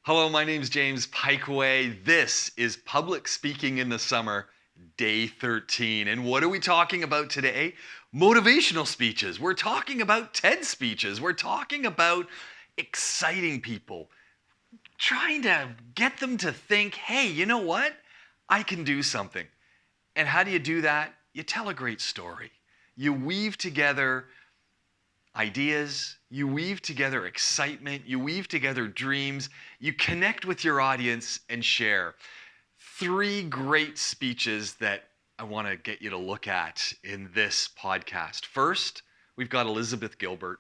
Hello, my name's James Pikeway. This is Public Speaking in the Summer, Day 13. And what are we talking about today? Motivational speeches. We're talking about TED speeches. We're talking about exciting people, trying to get them to think, hey, you know what? I can do something. And how do you do that? You tell a great story. You weave together ideas, you weave together excitement, you weave together dreams, you connect with your audience and share. 3 great speeches that I want to get you to look at in this podcast. First, we've got Elizabeth Gilbert.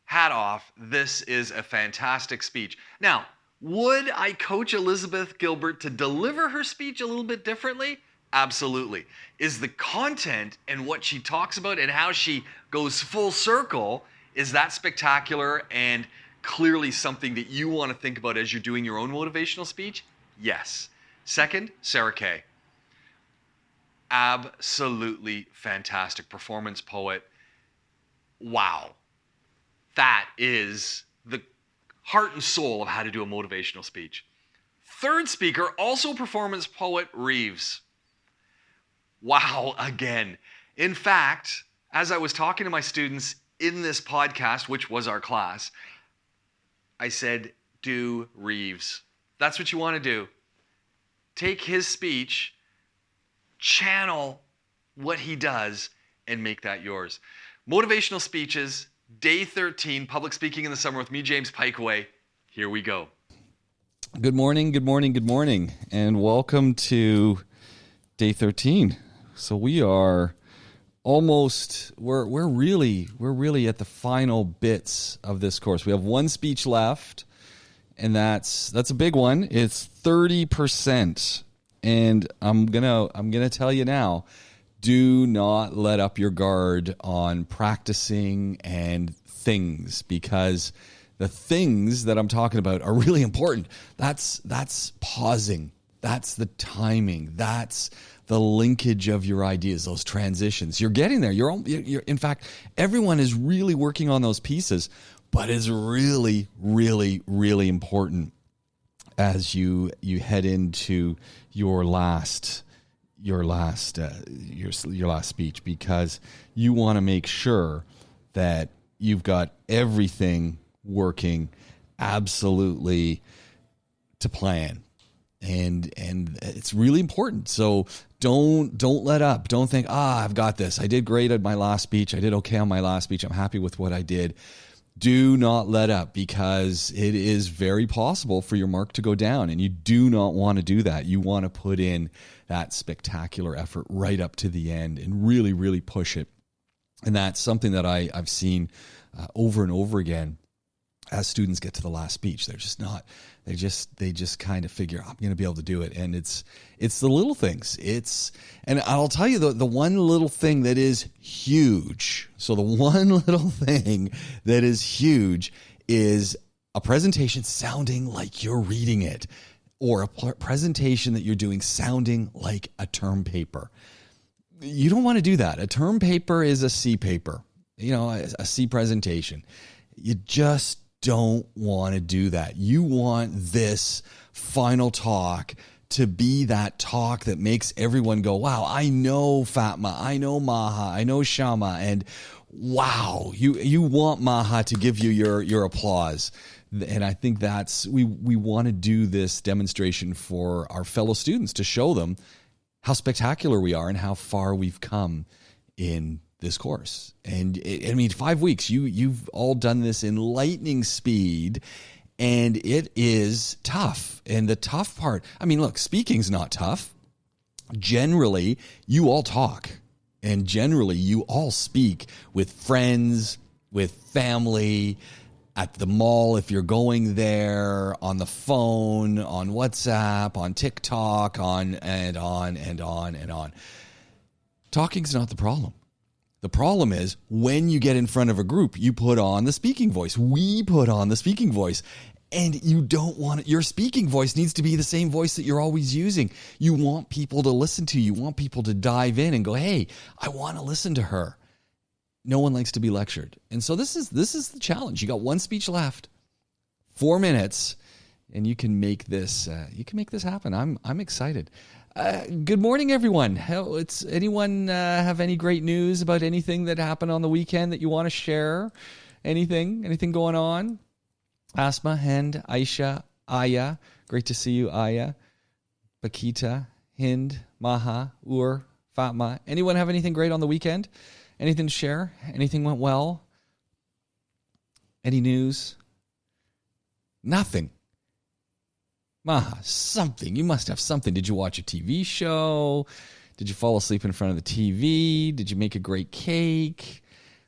Hat off, this is a fantastic speech. Now, would I coach Elizabeth Gilbert to deliver her speech a little bit differently? Absolutely. Is the content and what she talks about and how she goes full circle, is that spectacular and clearly something that you want to think about as you're doing your own motivational speech? Yes. Second, Sarah Kay. Absolutely fantastic performance poet. Wow. That is the heart and soul of how to do a motivational speech. Third speaker, also performance poet, RIVES. Wow, again. In fact, as I was talking to my students in this podcast, which was our class, I said, do RIVES. That's what you want to do. Take his speech, channel what he does, and make that yours. Motivational speeches, Day 13, Public Speaking in the Summer with me, James Pikeway. Here we go. Good morning, and welcome to Day 13. So we are almost, we're really at the final bits of this course. We have one speech left, and that's a big one. It's 30%. And I'm gonna tell you now, do not let up your guard on practicing and things, because the things that I'm talking about are really important. That's pausing. That's the timing. That's the linkage of your ideas, those transitions. You're getting there. You're in fact, everyone is really working on those pieces, but it's really, really, really important as you head into your last speech, because you want to make sure that you've got everything working absolutely to plan. And it's really important. So don't let up. Don't think, I've got this. I did great at my last speech. I did okay on my last speech. I'm happy with what I did. Do not let up, because it is very possible for your mark to go down, and you do not want to do that. You want to put in that spectacular effort right up to the end and really, really push it. And that's something that I've seen over and over again. As students get to the last speech, they're just not. They just kind of figure, I'm going to be able to do it, and it's the little things. And I'll tell you the one little thing that is huge. So the one little thing that is huge is a presentation sounding like you're reading it, or a presentation that you're doing sounding like a term paper. You don't want to do that. A term paper is a C paper, a C presentation. You just don't want to do that. You want this final talk to be that talk that makes everyone go, wow, I know Fatma, I know Maha, I know Shama, and wow, you want Maha to give you your applause. And I think we want to do this demonstration for our fellow students to show them how spectacular we are and how far we've come in this course. And 5 weeks, you've all done this in lightning speed, and it is tough. And the tough part, look, speaking's not tough. Generally, you all talk, and generally you all speak with friends, with family, at the mall if you're going there, on the phone, on WhatsApp, on TikTok, on and on and on and on. Talking's not the problem. The problem is when you get in front of a group, you put on the speaking voice. We put on the speaking voice. And you don't want it. Your speaking voice needs to be the same voice that you're always using. You want people to listen to you. You want people to dive in and go, hey, I want to listen to her. No one likes to be lectured. And so this is the challenge. You got one speech left, 4 minutes. you can make this happen. I'm excited. Good morning, everyone. Anyone have any great news about anything that happened on the weekend that you want to share? Anything going on? Asma, Hind, Aisha, Aya. Great to see you, Aya. Bakita, Hind, Maha, Ur, Fatma. Anyone have anything great on the weekend? Anything to share? Anything went well? Any news? Nothing. Maha, something. You must have something. Did you watch a TV show? Did you fall asleep in front of the TV? Did you make a great cake?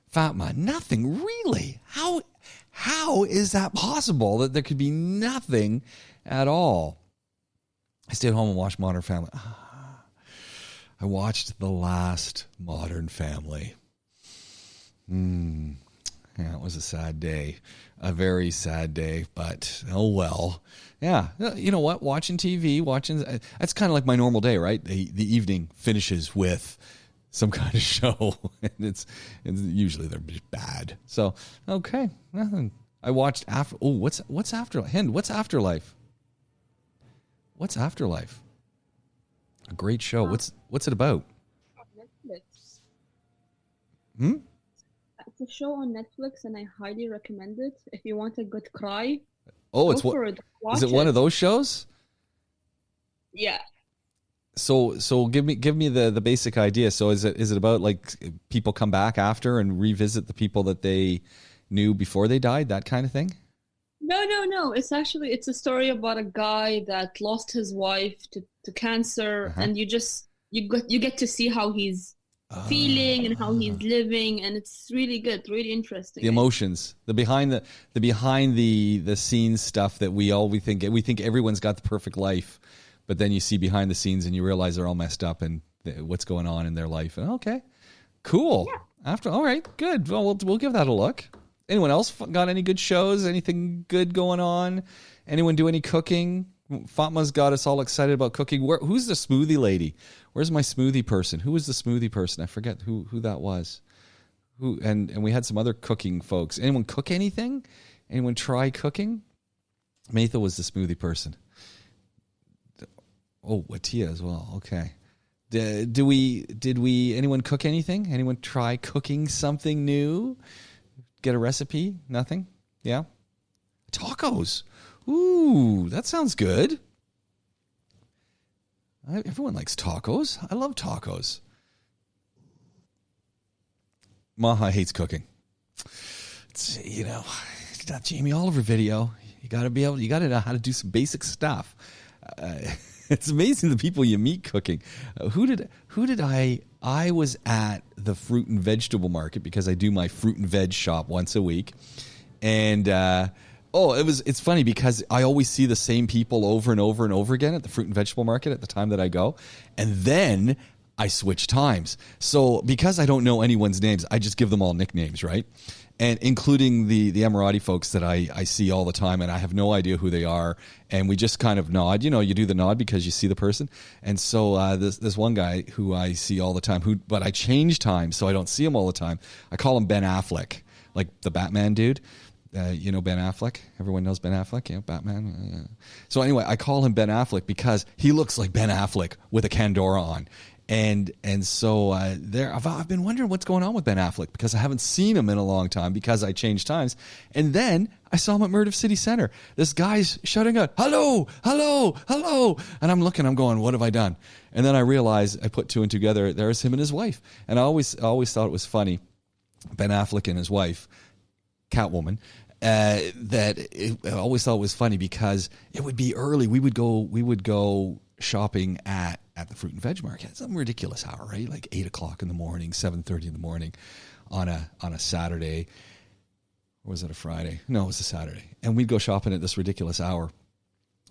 Fatma, nothing. Really? How is that possible that there could be nothing at all? I stayed home and watched Modern Family. I watched the last Modern Family. Yeah, it was a sad day. A very sad day, but oh well. Yeah, you know what? Watching TV, that's kind of like my normal day, right? The evening finishes with some kind of show, and it's usually they're just bad. So, okay, nothing. I watched after. Oh, what's Afterlife? Hind, what's Afterlife? What's Afterlife? A great show. What's it about? Netflix. Hmm? It's a show on Netflix, and I highly recommend it. If you want a good cry, Oh, go for it. Watch is it one of those shows? Yeah. So give me the basic idea. So is it about like people come back after and revisit the people that they knew before they died, that kind of thing? No. It's a story about a guy that lost his wife to cancer, and you get to see how he's feeling and how he's living, and it's really good, really interesting. The emotions, the behind the scenes stuff that we think everyone's got the perfect life, but then you see behind the scenes and you realize they're all messed up and what's going on in their life. Okay, cool. Yeah. All right, good. Well, we'll give that a look. Anyone else got any good shows? Anything good going on? Anyone do any cooking? Fatma's got us all excited about cooking. Who's the smoothie lady? Where's my smoothie person? Who was the smoothie person? I forget who that was. And we had some other cooking folks. Anyone cook anything? Anyone try cooking? Matha was the smoothie person. Oh, Watia as well. Okay. Did we anyone cook anything? Anyone try cooking something new? Get a recipe? Nothing? Yeah? Tacos. Ooh, that sounds good. Everyone likes tacos. I love tacos. Maha hates cooking. It's, that Jamie Oliver video. You got to know how to do some basic stuff. It's amazing the people you meet cooking. Who did I was at the fruit and vegetable market because I do my fruit and veg shop once a week. And it's funny because I always see the same people over and over and over again at the fruit and vegetable market at the time that I go. And then I switch times. So because I don't know anyone's names, I just give them all nicknames, right? And including the Emirati folks that I see all the time, and I have no idea who they are. And we just kind of nod. You do the nod because you see the person. And so this one guy who I see all the time, but I change times so I don't see him all the time. I call him Ben Affleck, like the Batman dude. Ben Affleck. Everyone knows Ben Affleck, Batman. So anyway, I call him Ben Affleck because he looks like Ben Affleck with a Pandora on. And so I've been wondering what's going on with Ben Affleck because I haven't seen him in a long time because I changed times. And then I saw him at Murdiff City Center. This guy's shouting out, "Hello, hello, hello." And I'm going, what have I done? And then I realized, I put two and two together, there's him and his wife. And I always thought it was funny, Ben Affleck and his wife, Catwoman, I always thought it was funny because it would be early. We would go shopping at the fruit and veg market. It's some ridiculous hour, right? Like 8 o'clock in the morning, 7:30 in the morning on a Saturday. Or was it a Friday? No, it was a Saturday. And we'd go shopping at this ridiculous hour.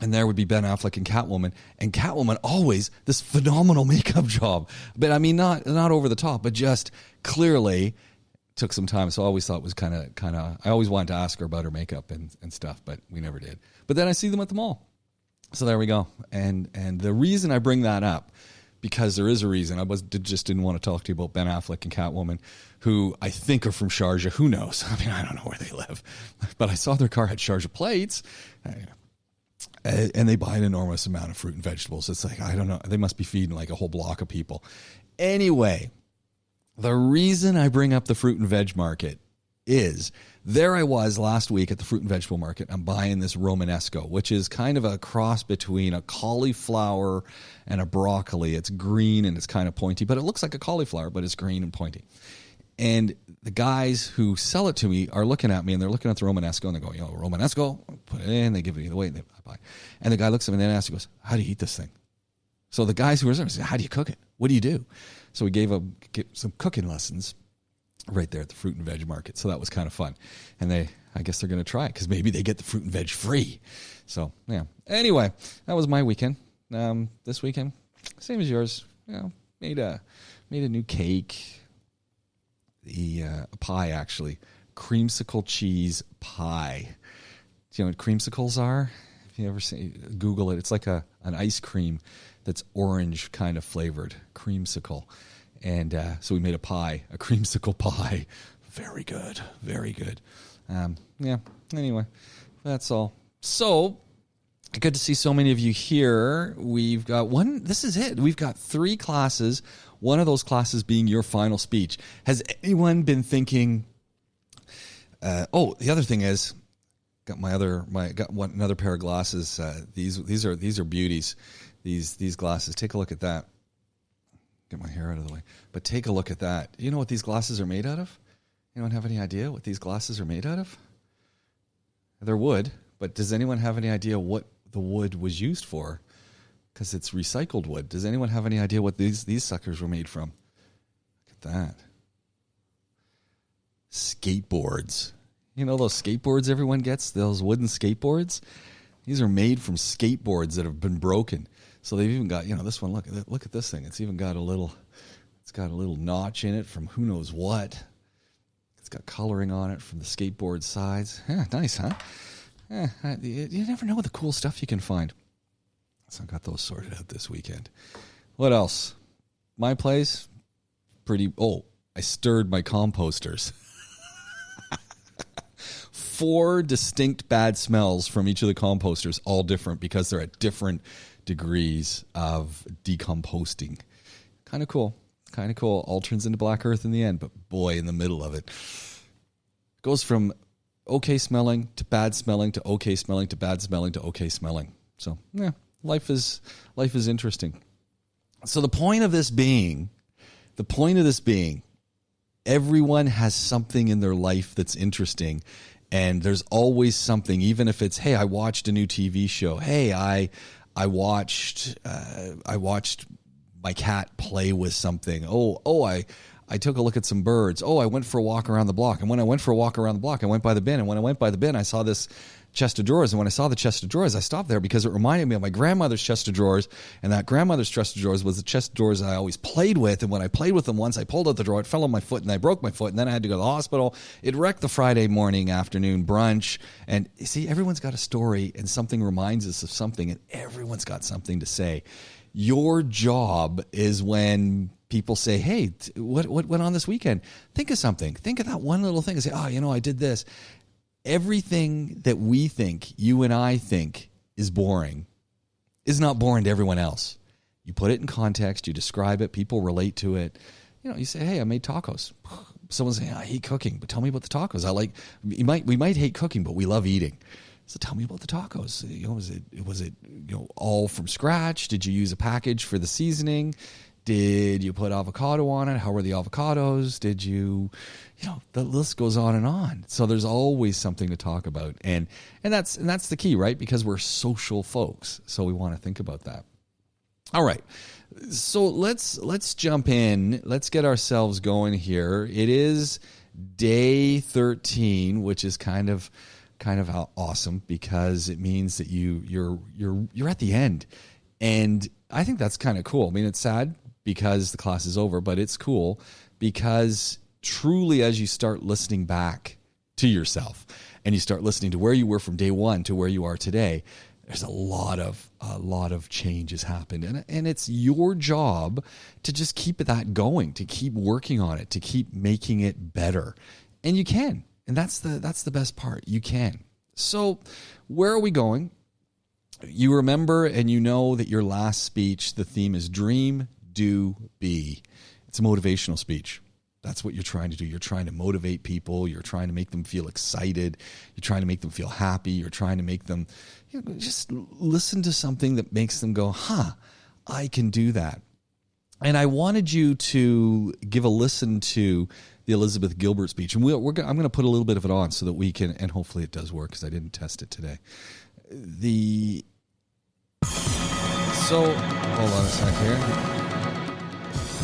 And there would be Ben Affleck and Catwoman always this phenomenal makeup job. But I mean, not over the top, but just clearly took some time. So I always thought it was kind of, I always wanted to ask her about her makeup and stuff, but we never did. But then I see them at the mall. So there we go. And the reason I bring that up, because there is a reason, just didn't want to talk to you about Ben Affleck and Catwoman, who I think are from Sharjah. Who knows? I mean, I don't know where they live. But I saw their car had Sharjah plates. And they buy an enormous amount of fruit and vegetables. It's like, I don't know, they must be feeding like a whole block of people. Anyway, the reason I bring up the fruit and veg market is there I was last week at the fruit and vegetable market. I'm buying this Romanesco, which is kind of a cross between a cauliflower and a broccoli. It's green and it's kind of pointy, but it looks like a cauliflower, but it's green and pointy. And the guys who sell it to me are looking at me and they're looking at the Romanesco and they go, Romanesco, put it in, they give it away, I buy. And the guy looks at me and then asks, he goes, how do you eat this thing? So the guys who were there said, how do you cook it? What do you do? So we gave some cooking lessons right there at the fruit and veg market. So that was kind of fun. And I guess they're going to try it because maybe they get the fruit and veg free. So, yeah. Anyway, that was my weekend. This weekend, same as yours. Made a new cake. A pie, actually. Creamsicle cheese pie. Do you know what creamsicles are? If you ever Google it, it's like an ice cream that's orange kind of flavored. Creamsicle. And so we made a pie, a creamsicle pie. Very good. Very good. Anyway, that's all. So, good to see so many of you here. We've got this is it. We've got 3 classes. One of those classes being your final speech. Has anyone been thinking, the other thing is, got another pair of glasses. These are beauties. These glasses. Take a look at that. Get my hair out of the way. But take a look at that. Do you know what these glasses are made out of? Anyone have any idea what these glasses are made out of? They're wood, but does anyone have any idea what the wood was used for? Because it's recycled wood. Does anyone have any idea what these suckers were made from? Look at that. Skateboards. You know those skateboards everyone gets? Those wooden skateboards? These are made from skateboards that have been broken. So they've even got, this one, look at this thing. It's even got a little notch in it from who knows what. It's got coloring on it from the skateboard sides. Yeah, nice, huh? Yeah, you never know what the cool stuff you can find. So I got those sorted out this weekend. What else? My place, I stirred my composters. 4 distinct bad smells from each of the composters, all different because they're at different degrees of decomposting. Kind of cool. All turns into black earth in the end, but boy, in the middle of it. Goes from okay smelling to bad smelling to okay smelling to bad smelling to okay smelling. So, yeah, life is interesting. So the point of this being, everyone has something in their life that's interesting. And there's always something, even if it's, hey, I watched a new TV show. Hey, I watched my cat play with something. I took a look at some birds. I went for a walk around the block. And when I went for a walk around the block, I went by the bin. And when I went by the bin, I saw this chest of drawers. And when I saw the chest of drawers, I stopped there because it reminded me of my grandmother's chest of drawers. And that grandmother's chest of drawers was the chest of drawers I always played with. And when I played with them once, I pulled out the drawer, it fell on my foot, and I broke my foot. And then I had to go to the hospital. It wrecked the Friday morning, afternoon brunch. And you see, everyone's got a story, and something reminds us of something, and everyone's got something to say. Your job is when people say, hey, what went on this weekend? Think of something. Think of that one little thing and say, I did this. Everything that we think, you and I think, is boring is not boring to everyone else. You put it in context, you describe it, people relate to it. You say, hey, I made tacos. Someone's saying, I hate cooking, but tell me about the tacos. We might hate cooking, but we love eating. So tell me about the tacos. Was it all from scratch? Did you use a package for the seasoning? Did you put avocado on it? How were the avocados? Did you, the list goes on and on. So there's always something to talk about. And that's the key, right? Because we're social folks. So we want to think about that. All right. So let's jump in. Let's get ourselves going here. It is day 13, which is kind of awesome because it means that you're at the end. And I think that's kind of cool. I mean, it's sad because the class is over, but it's cool because truly as you start listening back to yourself and you start listening to where you were from day 1 to where you are today, there's a lot of change has happened. And it's your job to just keep that going, to keep working on it, to keep making it better. And you can. And that's the best part. You can. So where are we going? You remember and you know that your last speech, the theme is dream, do, be. It's a motivational speech. That's what you're trying to do. You're trying to motivate people. You're trying to make them feel excited. You're trying to make them feel happy. You're trying to make them just listen to something that makes them go, I can do that. And I wanted you to give a listen to the Elizabeth Gilbert speech. And I'm going to put a little bit of it on so that we can, and hopefully it does work because I didn't test it today. So, hold on a sec here.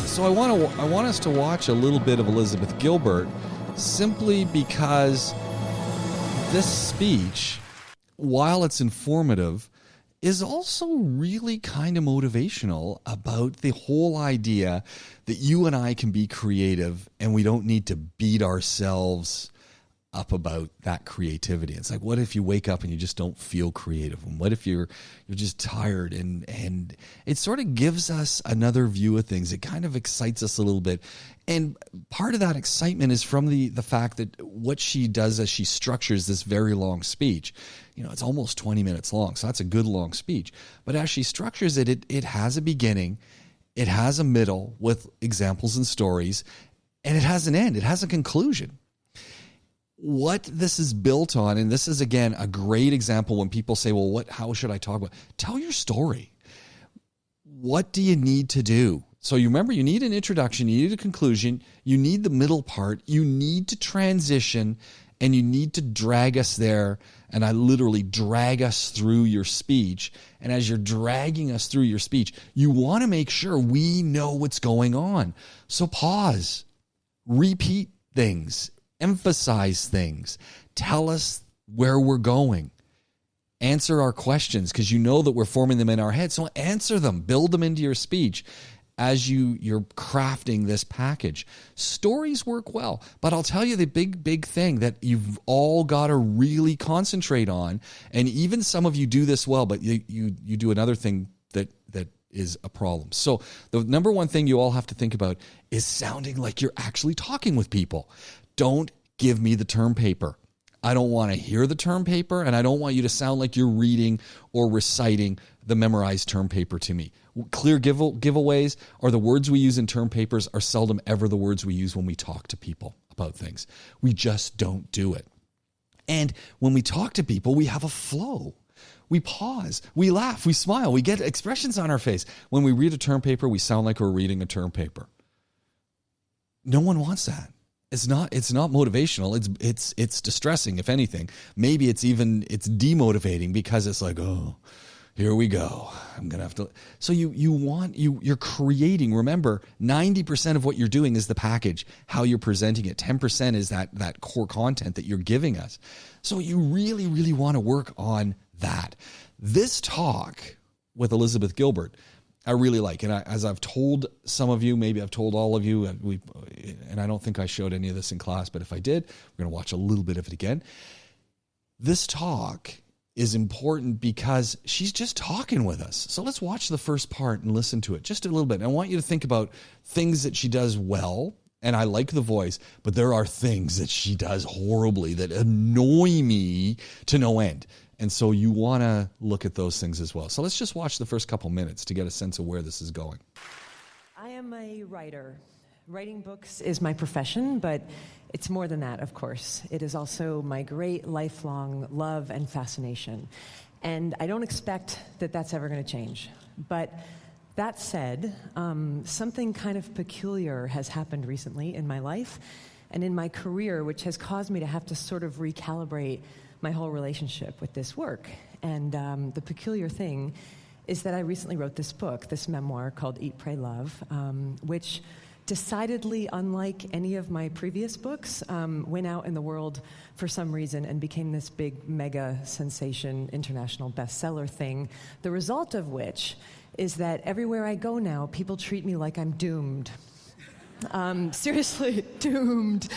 So I want us to watch a little bit of Elizabeth Gilbert simply because this speech, while it's informative, is also really kind of motivational about the whole idea that you and I can be creative and we don't need to beat ourselves up about that creativity. It's like, what if you wake up and you just don't feel creative? And what if you're just tired? And it sort of gives us another view of things. It kind of excites us a little bit. And part of that excitement is from the fact that what she does as she structures this very long speech, it's almost 20 minutes long. So that's a good long speech. But as she structures it, it has a beginning, it has a middle with examples and stories, and it has an end. It has a conclusion. What this is built on, and this is, again, a great example when people say, well, how should I talk about? Tell your story. What do you need to do? So you remember, you need an introduction, you need a conclusion, you need the middle part, you need to transition, and you need to drag us there. And I literally drag us through your speech. And as you're dragging us through your speech, you want to make sure we know what's going on. So pause, repeat things, emphasize things, tell us where we're going, answer our questions, because you know that we're forming them in our head. So answer them, build them into your speech as you're crafting this package. Stories work well, but I'll tell you the big thing that you've all got to really concentrate on, and even some of you do this well, but you do another thing that is a problem. So the number one thing you all have to think about is sounding like you're actually talking with people. Don't give me the term paper. I don't want to hear the term paper, and I don't want you to sound like you're reading or reciting the memorized term paper to me. Clear giveaways or the words we use in term papers are seldom ever the words we use when we talk to people about things. We just don't do it. And when we talk to people, we have a flow. We pause, we laugh, we smile, we get expressions on our face. When we read a term paper, we sound like we're reading a term paper. No one wants that. It's not motivational. It's distressing, if anything. Maybe it's demotivating because it's like, oh, here we go. I'm gonna have to. So you're creating. Remember, 90% of what you're doing is the package, how you're presenting it. 10% is that core content that you're giving us. So you really, really want to work on that. This talk with Elizabeth Gilbert, I really like. And as I've told some of you, maybe I've told all of you, and I don't think I showed any of this in class, but if I did, we're going to watch a little bit of it again. This talk is important because she's just talking with us. So let's watch the first part and listen to it just a little bit. And I want you to think about things that she does well. And I like the voice, but there are things that she does horribly that annoy me to no end. And so you want to look at those things as well. So let's just watch the first couple minutes to get a sense of where this is going. I am a writer. Writing books is my profession, but it's more than that, of course. It is also my great lifelong love and fascination. And I don't expect that that's ever going to change. But that said, something kind of peculiar has happened recently in my life and in my career, which has caused me to have to sort of recalibrate my whole relationship with this work. And the peculiar thing is that I recently wrote this book, this memoir called Eat, Pray, Love, which decidedly, unlike any of my previous books, went out in the world for some reason and became this big mega sensation, international bestseller thing, the result of which is that everywhere I go now, people treat me like I'm doomed. Seriously, doomed.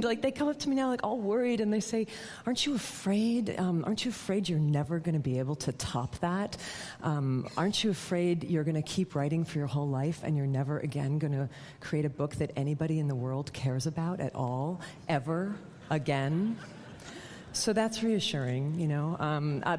Like, they come up to me now, like, all worried, and they say, aren't you afraid you're never going to be able to top that? Aren't you afraid you're going to keep writing for your whole life and you're never again going to create a book that anybody in the world cares about at all, ever again? So that's reassuring,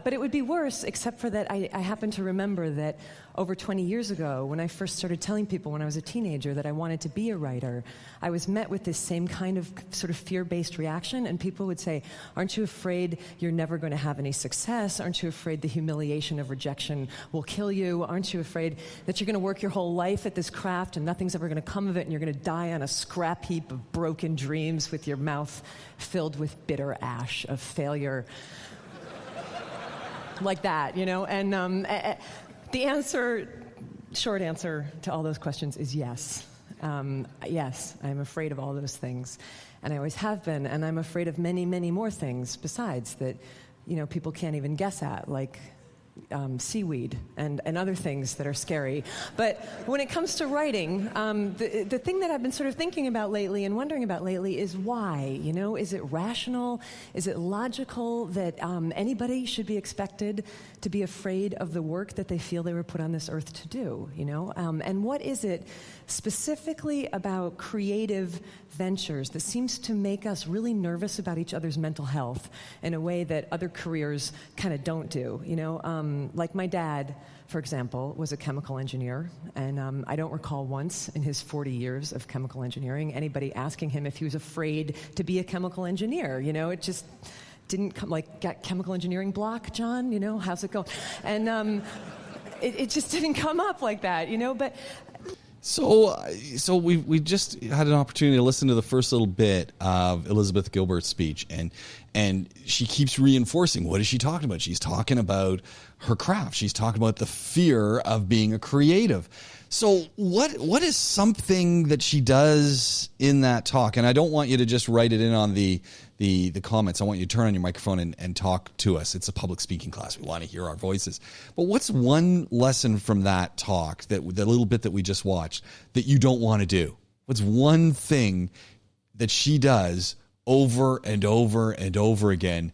but it would be worse, except for that I happen to remember that over 20 years ago, when I first started telling people when I was a teenager that I wanted to be a writer, I was met with this same kind of sort of fear-based reaction, and people would say, aren't you afraid you're never going to have any success? Aren't you afraid the humiliation of rejection will kill you? Aren't you afraid that you're going to work your whole life at this craft and nothing's ever going to come of it, and you're going to die on a scrap heap of broken dreams with your mouth filled with bitter ash of failure? Like that, And the short answer to all those questions is yes. Yes, I'm afraid of all those things. And I always have been, and I'm afraid of many, many more things besides that, people can't even guess at, like seaweed and other things that are scary. But when it comes to writing, the thing that I've been sort of thinking about lately and wondering about lately is why. Is it rational? Is it logical that anybody should be expected to be afraid of the work that they feel they were put on this earth to do? And what is it specifically about creative ventures that seems to make us really nervous about each other's mental health in a way that other careers kind of don't do? Like my dad, for example, was a chemical engineer, and I don't recall once in his 40 years of chemical engineering anybody asking him if he was afraid to be a chemical engineer. It just didn't come, like, got chemical engineering block, John? How's it going? And it just didn't come up like that, but... So we just had an opportunity to listen to the first little bit of Elizabeth Gilbert's speech, and she keeps reinforcing, what is she talking about? She's talking about her craft. She's talking about the fear of being a creative. So what is something that she does in that talk? And I don't want you to just write it in on the comments. I want you to turn on your microphone and talk to us. It's a public speaking class. We want to hear our voices. But what's one lesson from that talk, the little bit that we just watched, that you don't want to do? What's one thing that she does over and over and over again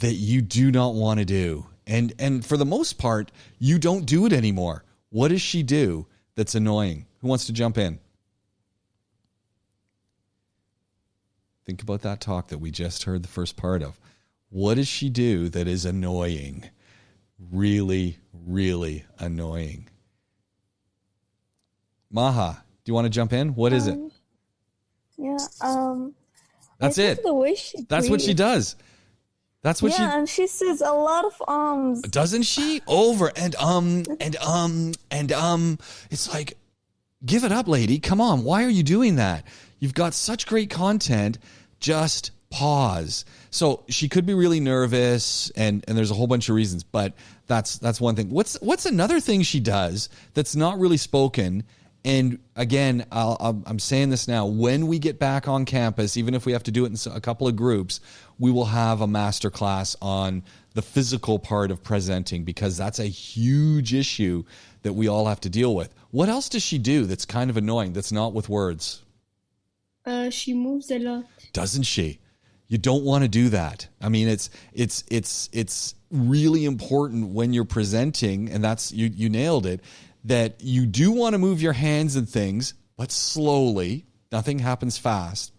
that you do not want to do? And for the most part, you don't do it anymore. What does she do that's annoying? Who wants to jump in? Think about that talk that we just heard the first part of. What does she do that is annoying? Really, really annoying. Maha, do you want to jump in? What is it? Yeah. That's it. The way she That's what she does. That's what she... Yeah, and she says a lot of ums. Doesn't she? Over and it's like, give it up, lady. Come on. Why are you doing that? You've got such great content. Just pause. So she could be really nervous, and there's a whole bunch of reasons, but that's one thing. What's another thing she does that's not really spoken? And again, I'm saying this now, when we get back on campus, even if we have to do it in a couple of groups, we will have a masterclass on the physical part of presenting, because that's a huge issue that we all have to deal with. What else does she do that's kind of annoying, that's not with words? She moves a lot. Doesn't she? You don't want to do that. I mean, it's really important when you're presenting, and that's you nailed it, that you do want to move your hands and things, but slowly. Nothing happens fast.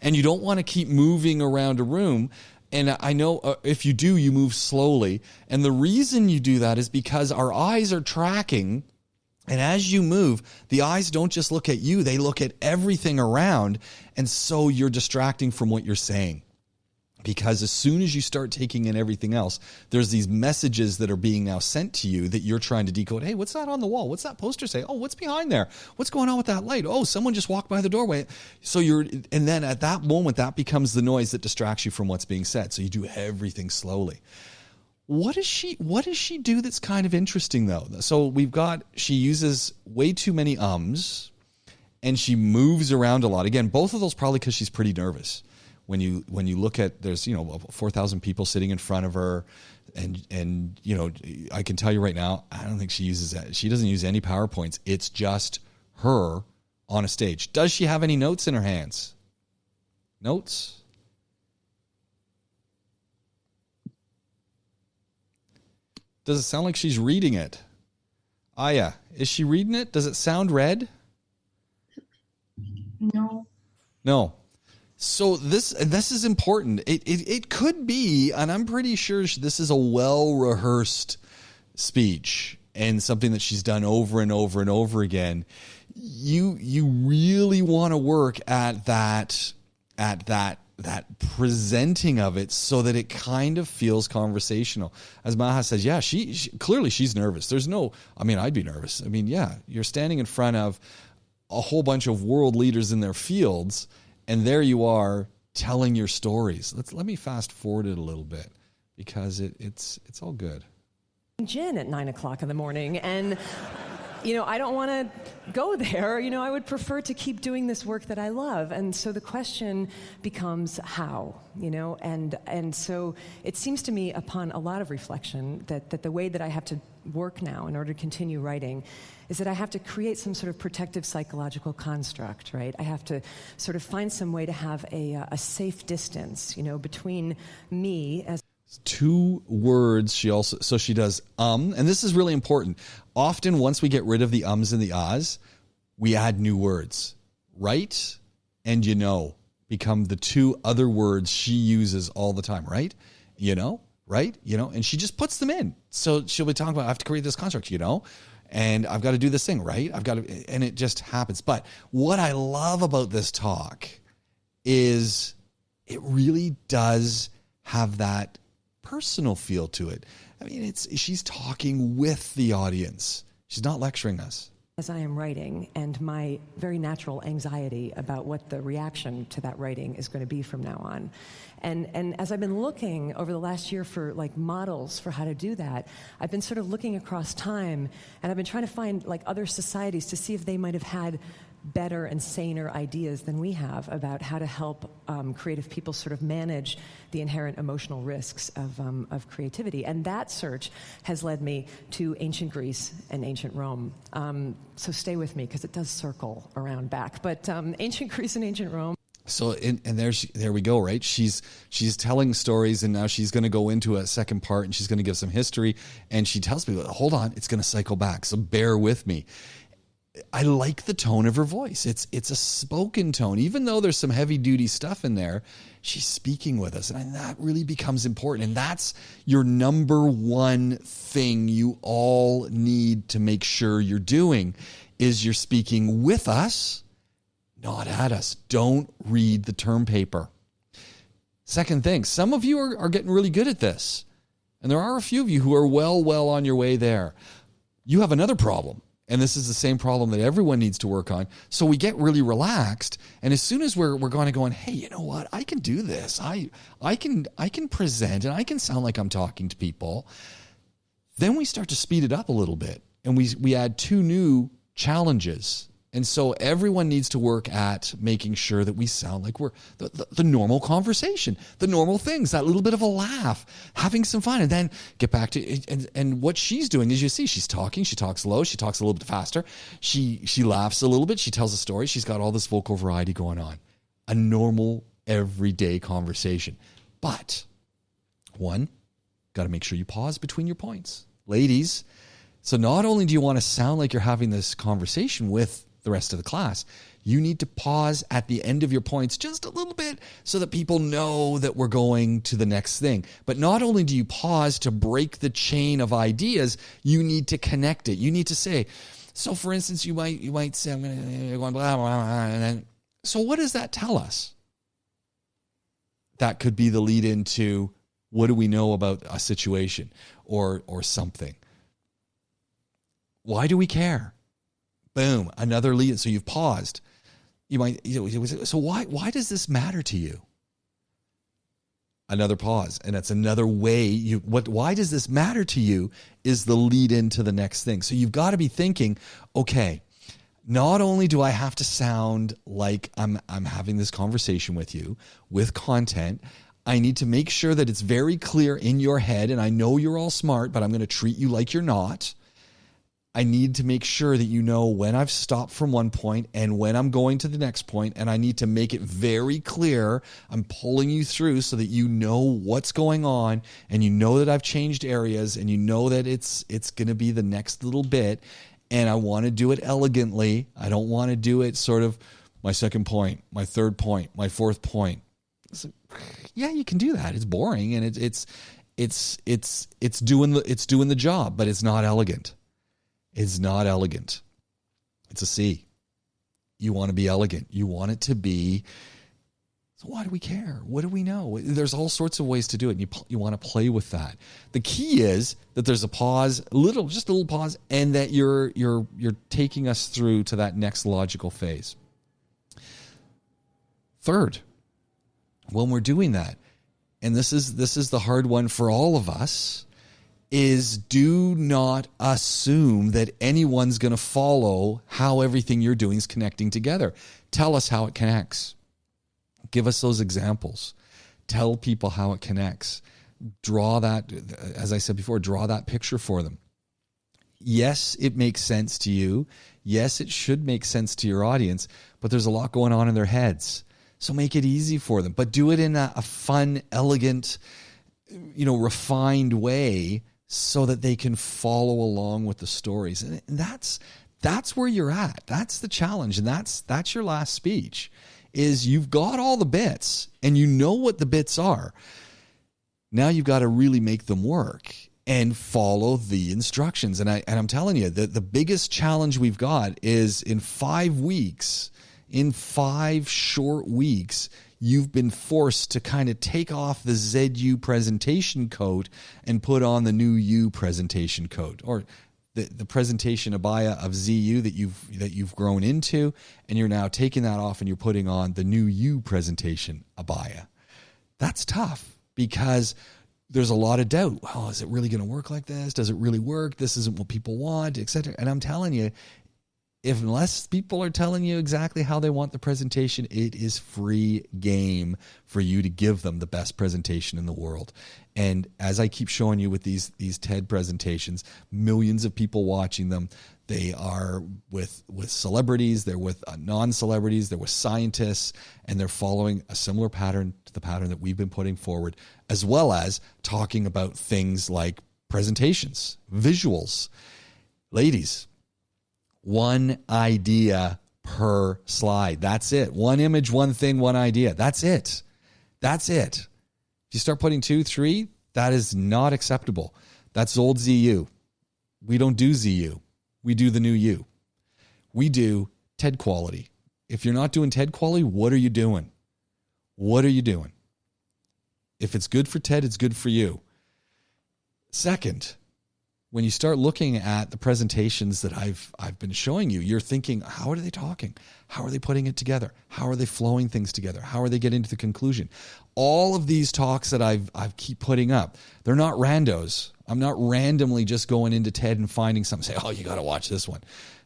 And you don't want to keep moving around a room. And I know if you do, you move slowly. And the reason you do that is because our eyes are tracking. And as you move, the eyes don't just look at you, they look at everything around. And so you're distracting from what you're saying. Because as soon as you start taking in everything else, there's these messages that are being now sent to you that you're trying to decode. Hey, what's that on the wall? What's that poster say? Oh, what's behind there? What's going on with that light? Oh, someone just walked by the doorway. And then at that moment, that becomes the noise that distracts you from what's being said. So you do everything slowly. What does she do that's kind of interesting, though? So she uses way too many ums, and she moves around a lot. Again, both of those probably because she's pretty nervous. When you look at, there's 4,000 people sitting in front of her, and I can tell you right now, I don't think she uses that. She doesn't use any PowerPoints. It's just her on a stage. Does she have any notes in her hands? Notes? Does it sound like she's reading it? Aya, is she reading it? Does it sound read? No. No. So this is important. It could be, and I'm pretty sure this is a well-rehearsed speech and something that she's done over and over and over again. You really want to work at that presenting of it so that it kind of feels conversational. As Maha says, yeah, she clearly she's nervous. I'd be nervous. I mean, yeah, you're standing in front of a whole bunch of world leaders in their fields, and there you are telling your stories. Let me fast forward it a little bit because it's all good. Gin at 9 o'clock in the morning, and I don't want to go there. I would prefer to keep doing this work that I love. And so the question becomes how, and so it seems to me upon a lot of reflection that the way that I have to work now in order to continue writing is that I have to create some sort of protective psychological construct, right? I have to sort of find some way to have a safe distance, between me as 2 words. She does and this is really important. Often once we get rid of the ums and the ahs, we add new words. Right and become the 2 other words she uses all the time. Right, right, and she just puts them in. So she'll be talking about, I have to create this construct, and I've got to do this thing, right? And it just happens. But what I love about this talk is it really does have that personal feel to it. I mean, she's talking with the audience. She's not lecturing us. As I am writing, and my very natural anxiety about what the reaction to that writing is going to be from now on. And as I've been looking over the last year for models for how to do that, I've been sort of looking across time, and I've been trying to find other societies to see if they might have had better and saner ideas than we have about how to help creative people sort of manage the inherent emotional risks of creativity. And that search has led me to ancient Greece and ancient Rome. So stay with me because it does circle around back. But ancient Greece and ancient Rome. So and there we go, right? She's telling stories, and now she's going to go into a second part, and she's going to give some history, and she tells me, hold on, it's going to cycle back, so bear with me. I like the tone of her voice. It's a spoken tone. Even though there's some heavy duty stuff in there, she's speaking with us. And that really becomes important. And that's your number one thing you all need to make sure you're doing is you're speaking with us, not at us. Don't read the term paper. Second thing, some of you are getting really good at this. And there are a few of you who are well on your way there. You have another problem. And this is the same problem that everyone needs to work on. So we get really relaxed. And as soon as we're going, hey, you know what? I can do this. I can present and I can sound like I'm talking to people. Then we start to speed it up a little bit. And we add 2 new challenges. And so everyone needs to work at making sure that we sound like we're the normal conversation, the normal things, that little bit of a laugh, having some fun, and then get back to and what she's doing is, you see, she's talking, she talks low, she talks a little bit faster, she laughs a little bit, she tells a story, she's got all this vocal variety going on. A normal, everyday conversation. But, 1, got to make sure you pause between your points. Ladies, so not only do you want to sound like you're having this conversation with the rest of the class, you need to pause at the end of your points just a little bit so that people know that we're going to the next thing. But not only do you pause to break the chain of ideas, you need to connect it. You need to say, so for instance, you might say, I'm going to go blah, blah, blah, and then, so what does that tell us? That could be the lead into, what do we know about a situation or something? Why do we care? Boom, another lead. So you've paused. You might, so why does this matter to you? Another pause. And that's another way why does this matter to you is the lead into the next thing. So you've got to be thinking, okay, not only do I have to sound like I'm having this conversation with you with content, I need to make sure that it's very clear in your head, and I know you're all smart, but I'm going to treat you like you're not. I need to make sure that you know when I've stopped from one point and when I'm going to the next point, and I need to make it very clear. I'm pulling you through so that you know what's going on, and you know that I've changed areas, and you know that it's going to be the next little bit, and I want to do it elegantly. I don't want to do it sort of my second point, my third point, my fourth point. So, yeah, you can do that. It's boring and it's doing the job, but it's not elegant. It's not elegant. It's a C. You want to be elegant. You want it to be. So why do we care? What do we know? There's all sorts of ways to do it. And you want to play with that. The key is that there's a pause, just a little pause, and that you're taking us through to that next logical phase. Third, when we're doing that, and this is the hard one for all of us, is do not assume that anyone's going to follow how everything you're doing is connecting together. Tell us how it connects. Give us those examples. Tell people how it connects. Draw that, as I said before, draw that picture for them. Yes, it makes sense to you. Yes, it should make sense to your audience, but there's a lot going on in their heads. So make it easy for them, but do it in a fun, elegant, refined way so that they can follow along with the stories. And that's where you're at. That's the challenge. And that's your last speech, is you've got all the bits and you know what the bits are. Now you've got to really make them work and follow the instructions. And I'm telling you that the biggest challenge we've got is in 5 weeks, in 5 short weeks, you've been forced to kind of take off the ZU presentation coat and put on the new U presentation coat, or the presentation abaya of ZU that you've grown into, and you're now taking that off and you're putting on the new U presentation abaya. That's tough because there's a lot of doubt. Well, is it really going to work like this? Does it really work? This isn't what people want, etc. And I'm telling you, unless people are telling you exactly how they want the presentation, it is free game for you to give them the best presentation in the world. And as I keep showing you with these TED presentations, millions of people watching them. They are with celebrities, they're with non-celebrities, they're with scientists, and they're following a similar pattern to the pattern that we've been putting forward, as well as talking about things like presentations, visuals. Ladies, one idea per slide. That's it. One image, one thing, one idea. That's it. That's it. If you start putting 2, 3, that is not acceptable. That's old ZU. We don't do ZU. We do the new U. We do TED quality. If you're not doing TED quality, what are you doing? What are you doing? If it's good for TED, it's good for you. Second, when you start looking at the presentations that I've been showing you, you're thinking, how are they talking? How are they putting it together? How are they flowing things together? How are they getting to the conclusion? All of these talks that I've keep putting up, they're not randos. I'm not randomly just going into TED and finding something and say, oh, you got to watch this one.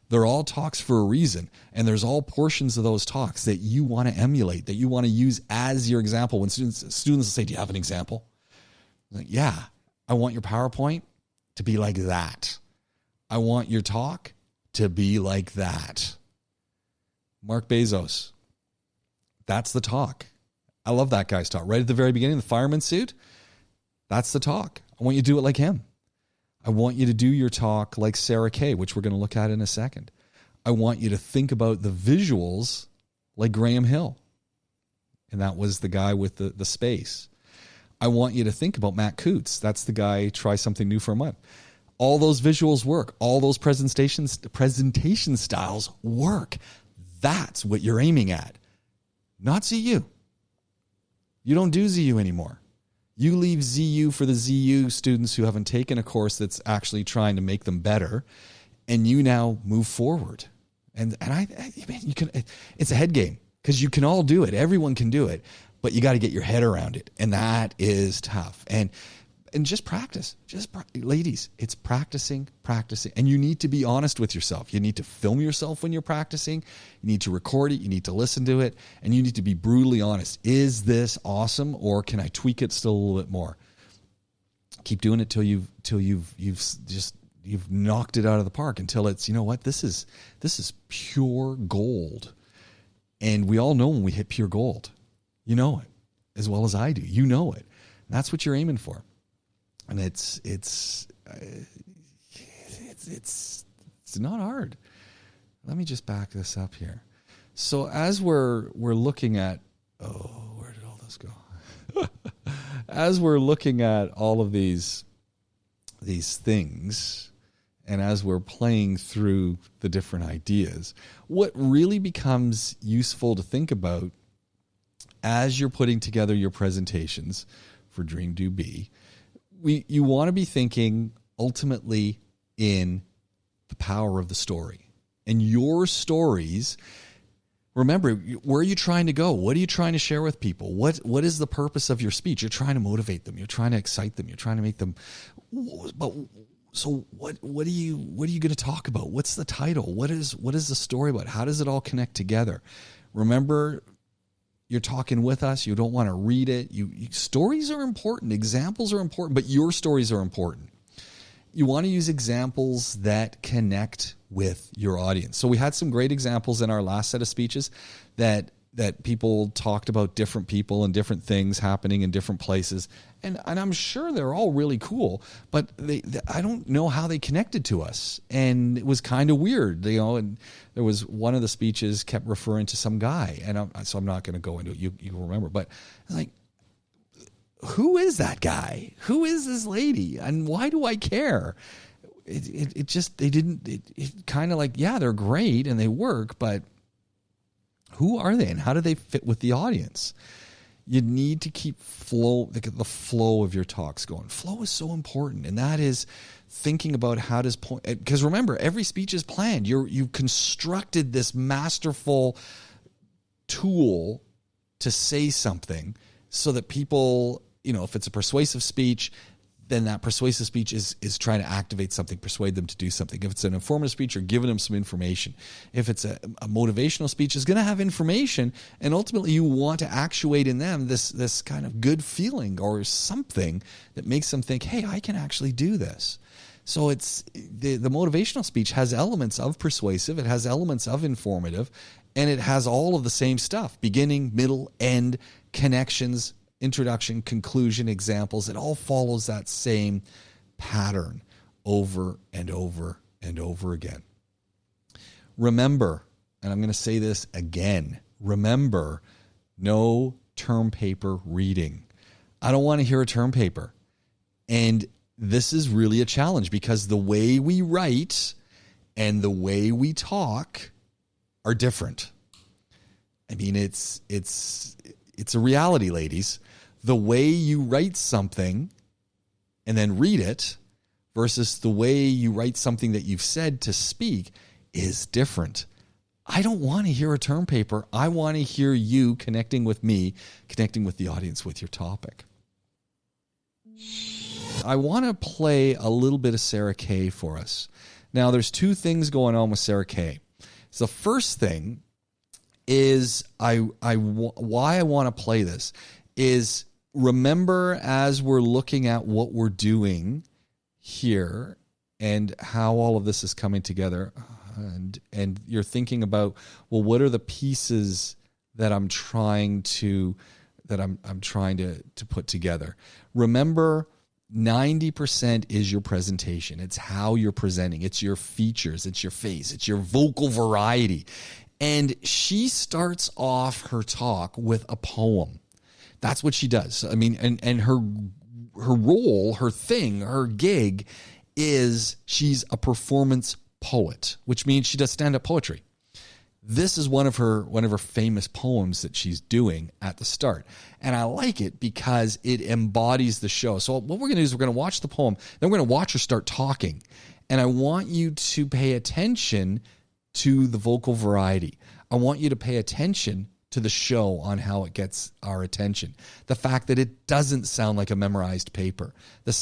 They're all talks for a reason. And there's all portions of those talks that you want to emulate, that you want to use as your example. When students will say, do you have an example? I'm like, yeah, I want your PowerPoint to be like that. I want your talk to be like that. Mark Bezos. That's the talk. I love that guy's talk. Right at the very beginning, the fireman suit. That's the talk. I want you to do it like him. I want you to do your talk like Sarah Kay, which we're going to look at in a second. I want you to think about the visuals like Graham Hill. And that was the guy with the space. I want you to think about Matt Coots. That's the guy, try something new for a month. All those visuals work. All those presentation styles work. That's what you're aiming at. Not ZU. You don't do ZU anymore. You leave ZU for the ZU students who haven't taken a course that's actually trying to make them better, and you now move forward. And I mean, you can. It's a head game because you can all do it. Everyone can do it. But you got to get your head around it. And that is tough. And just practice. Ladies, it's practicing. And you need to be honest with yourself. You need to film yourself when you're practicing. You need to record it. You need to listen to it. And you need to be brutally honest. Is this awesome, or can I tweak it still a little bit more? Keep doing it till you've knocked it out of the park, until it's, you know what, this is pure gold. And we all know when we hit pure gold. You know it as well as I do. You know it. That's what you're aiming for. And it's not hard. Let me just back this up here. So as we're looking at, where did all this go? As we're looking at all of these things, and as we're playing through the different ideas, what really becomes useful to think about as you're putting together your presentations for Dream Do Be, you want to be thinking ultimately in the power of the story. And your stories, remember, where are you trying to go? What are you trying to share with people? What is the purpose of your speech? You're trying to motivate them. You're trying to excite them. You're trying to make them. But so what are you going to talk about? What's the title? What is the story about? How does it all connect together? Remember, you're talking with us. You don't want to read it. Stories are important. Examples are important, but your stories are important. You want to use examples that connect with your audience. So we had some great examples in our last set of speeches that people talked about different people and different things happening in different places. And I'm sure they're all really cool, but I don't know how they connected to us. And it was kind of weird, and there was one of the speeches kept referring to some guy. And so I'm not going to go into it. You remember, but like, who is that guy? Who is this lady? And why do I care? It kind of like, yeah, they're great and they work, but who are they and how do they fit with the audience? You need to keep the flow of your talks going. Flow is so important. And that is thinking about how does because remember, every speech is planned. You've constructed this masterful tool to say something so that people, if it's a persuasive speech, then that persuasive speech is trying to activate something, persuade them to do something. If it's an informative speech, you're giving them some information. If it's a motivational speech, it's going to have information, and ultimately you want to actuate in them this kind of good feeling or something that makes them think, hey, I can actually do this. So it's the motivational speech has elements of persuasive, it has elements of informative, and it has all of the same stuff: beginning, middle, end, connections, introduction, conclusion, examples. It all follows that same pattern over and over and over again. Remember, and I'm going to say this again, remember, no term paper reading. I don't want to hear a term paper. And this is really a challenge because the way we write and the way we talk are different. I mean, it's a reality, ladies. The way you write something and then read it versus the way you write something that you've said to speak is different. I don't want to hear a term paper. I want to hear you connecting with me, connecting with the audience with your topic. I want to play a little bit of Sarah Kay for us. Now, there's two things going on with Sarah Kay. So the first thing is why I want to play this is remember, as we're looking at what we're doing here and how all of this is coming together, and you're thinking about, well, what are the pieces that I'm trying to put together? Remember, 90% is your presentation. It's how you're presenting. It's your features. It's your face. It's your vocal variety. And she starts off her talk with a poem. That's what she does. I mean, and her role, her thing, her gig is she's a performance poet, which means she does stand-up poetry. This is one of her famous poems that she's doing at the start. And I like it because it embodies the show. So what we're going to do is we're going to watch the poem, then we're going to watch her start talking. And I want you to pay attention to the vocal variety. I want you to pay attention to the show on how it gets our attention. The fact that it doesn't sound like a memorized paper. The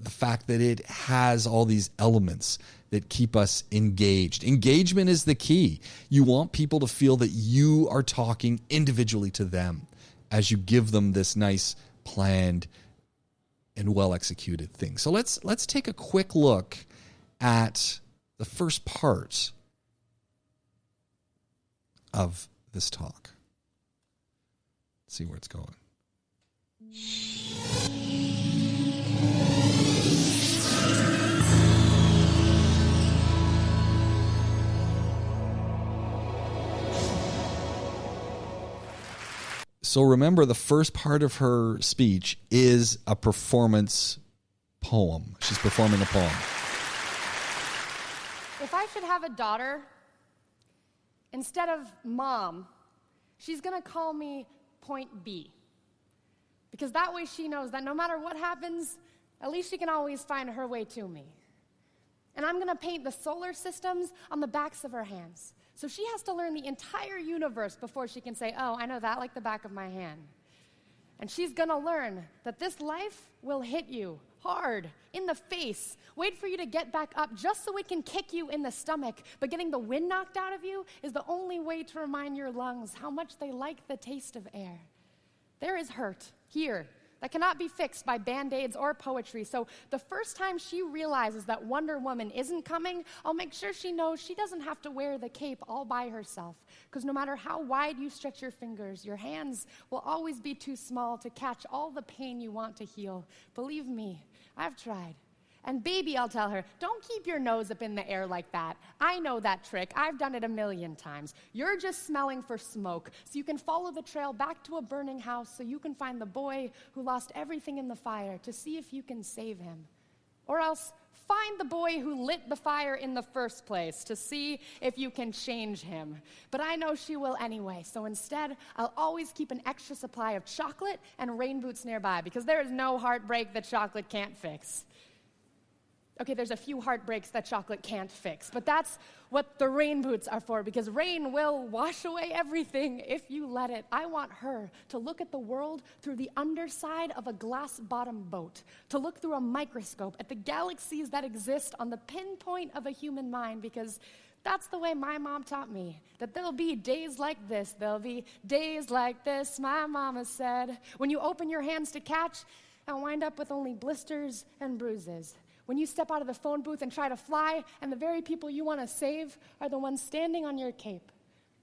fact that it has all these elements that keep us engaged. Engagement is the key. You want people to feel that you are talking individually to them as you give them this nice, planned, and well-executed thing. So let's take a quick look at the first part of this talk. Let's see where it's going. So remember, the first part of her speech is a performance poem. She's performing a poem. If I should have a daughter, instead of mom, she's going to call me Point B. Because that way she knows that no matter what happens, at least she can always find her way to me. And I'm going to paint the solar systems on the backs of her hands. So she has to learn the entire universe before she can say, oh, I know that like the back of my hand. And she's going to learn that this life will hit you hard, in the face, wait for you to get back up just so it can kick you in the stomach. But getting the wind knocked out of you is the only way to remind your lungs how much they like the taste of air. There is hurt here that cannot be fixed by Band-Aids or poetry. So the first time she realizes that Wonder Woman isn't coming, I'll make sure she knows she doesn't have to wear the cape all by herself. Because no matter how wide you stretch your fingers, your hands will always be too small to catch all the pain you want to heal. Believe me, I've tried. And baby, I'll tell her, don't keep your nose up in the air like that. I know that trick. I've done it 1,000,000 times. You're just smelling for smoke, so you can follow the trail back to a burning house so you can find the boy who lost everything in the fire to see if you can save him. Or else, find the boy who lit the fire in the first place to see if you can change him. But I know she will anyway, so instead, I'll always keep an extra supply of chocolate and rain boots nearby because there is no heartbreak that chocolate can't fix. Okay, there's a few heartbreaks that chocolate can't fix, but that's what the rain boots are for, because rain will wash away everything if you let it. I want her to look at the world through the underside of a glass-bottom boat, to look through a microscope at the galaxies that exist on the pinpoint of a human mind, because that's the way my mom taught me, that there'll be days like this, there'll be days like this, my mama said, when you open your hands to catch and wind up with only blisters and bruises. When you step out of the phone booth and try to fly, and the very people you want to save are the ones standing on your cape.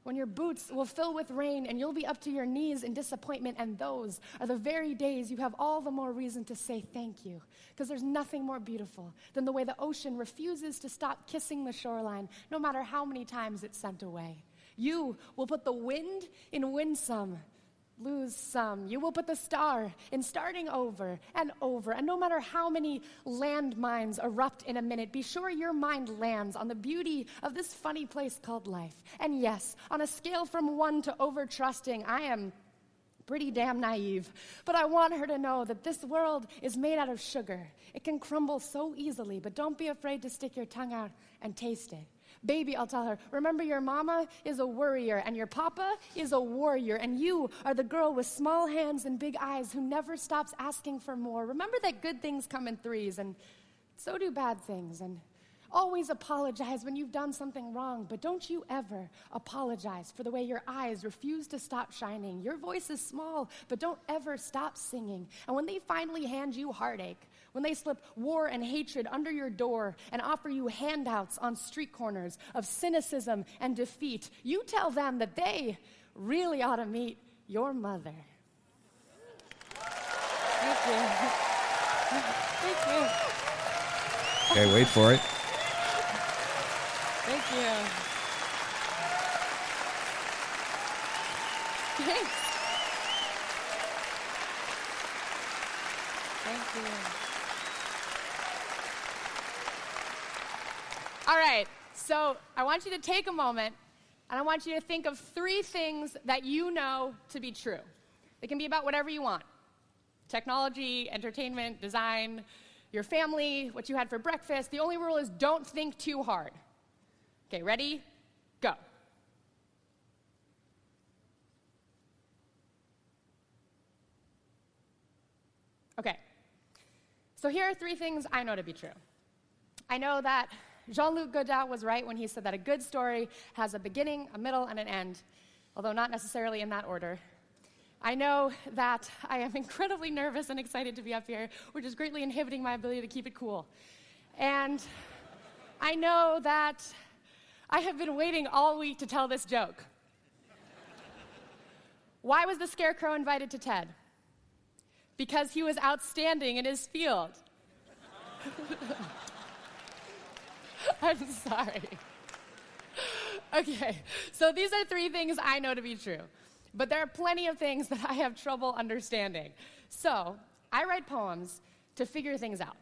When your boots will fill with rain and you'll be up to your knees in disappointment, and those are the very days you have all the more reason to say thank you. Because there's nothing more beautiful than the way the ocean refuses to stop kissing the shoreline, no matter how many times it's sent away. You will put the wind in win some, lose some. You will put the star in starting over, and no matter how many landmines erupt in a minute, be sure your mind lands on the beauty of this funny place called life. And yes, on a scale from 1 to over-trusting, I am pretty damn naive, but I want her to know that this world is made out of sugar. It can crumble so easily, but don't be afraid to stick your tongue out and taste it. Baby, I'll tell her, remember your mama is a worrier and your papa is a warrior, and you are the girl with small hands and big eyes who never stops asking for more. Remember that good things come in threes, and so do bad things, and always apologize when you've done something wrong, but don't you ever apologize for the way your eyes refuse to stop shining. Your voice is small, but don't ever stop singing. And when they finally hand you heartache, when they slip war and hatred under your door and offer you handouts on street corners of cynicism and defeat, you tell them that they really ought to meet your mother. Thank you. Thank you. Okay, wait for it. Thank you. Thanks. Thank you. All right, so I want you to take a moment, and I want you to think of 3 things that you know to be true. They can be about whatever you want. Technology, entertainment, design, your family, what you had for breakfast. The only rule is don't think too hard. Okay, ready? Go. Okay, so here are 3 things I know to be true. I know that Jean-Luc Godard was right when he said that a good story has a beginning, a middle, and an end, although not necessarily in that order. I know that I am incredibly nervous and excited to be up here, which is greatly inhibiting my ability to keep it cool. And I know that I have been waiting all week to tell this joke. Why was the Scarecrow invited to TED? Because he was outstanding in his field. I'm sorry. Okay, so these are 3 things I know to be true. but there are plenty of things that I have trouble understanding. So I write poems to figure things out.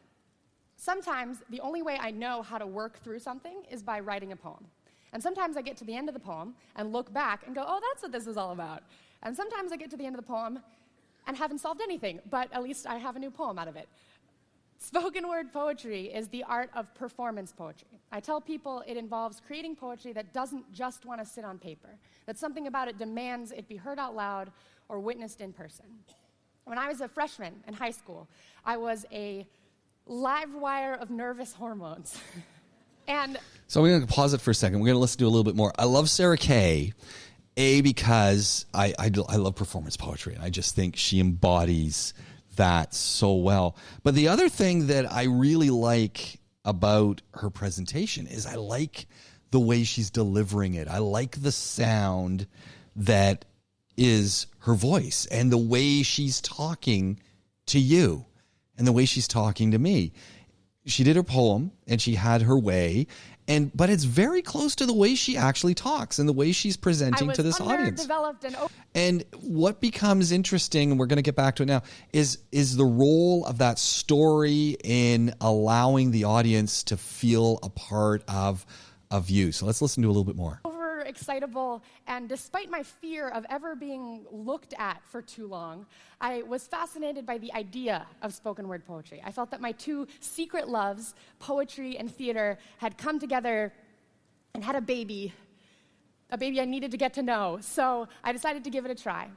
Sometimes the only way I know how to work through something is by writing a poem. And sometimes I get to the end of the poem and look back and go, oh, that's what this is all about. And sometimes I get to the end of the poem and haven't solved anything, but at least I have a new poem out of it. Spoken word poetry is the art of performance poetry. I tell people it involves creating poetry that doesn't just want to sit on paper, that something about it demands it be heard out loud or witnessed in person. When I was a freshman in high school, I was a live wire of nervous hormones. And so we're going to pause it for a second. We're going to listen to a little bit more. I love Sarah Kay, because I love performance poetry, and I just think she embodies that so well. But the other thing that I really like about her presentation is I like the way she's delivering it. I like the sound that is her voice and the way she's talking to you and the way she's talking to me. She did her poem and she had her way, but it's very close to the way she actually talks and the way she's presenting to this audience. And what becomes interesting, and we're going to get back to it now, is the role of that story in allowing the audience to feel a part of you. So let's listen to a little bit more. Excitable, and despite my fear of ever being looked at for too long, I was fascinated by the idea of spoken word poetry. I felt that my two secret loves, poetry and theater, had come together and had a baby I needed to get to know. So I decided to give it a try.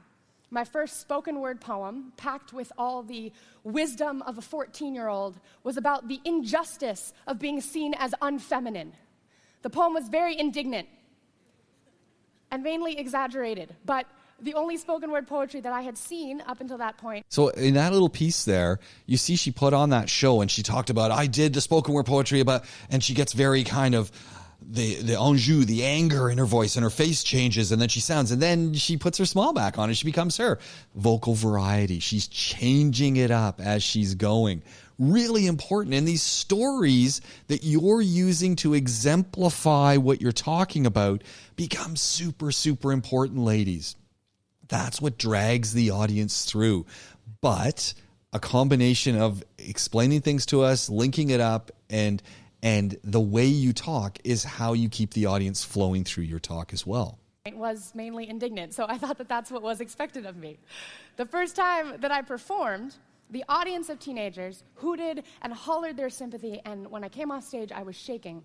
My first spoken word poem, packed with all the wisdom of a 14-year-old, was about the injustice of being seen as unfeminine. The poem was very indignant and mainly exaggerated, but the only spoken word poetry that I had seen up until that point. So in that little piece there, you see she put on that show and she talked about, I did the spoken word poetry about, and she gets very kind of the enjeu, the anger in her voice, and her face changes, and then she sounds, and then she puts her smile back on and she becomes her. Vocal variety. She's changing it up as she's going. Really important. And these stories that you're using to exemplify what you're talking about become super, super important, ladies. That's what drags the audience through. But a combination of explaining things to us, linking it up, and the way you talk is how you keep the audience flowing through your talk as well. It was mainly indignant, so I thought that that's what was expected of me. The first time that I performed, the audience of teenagers hooted and hollered their sympathy, and when I came off stage, I was shaking.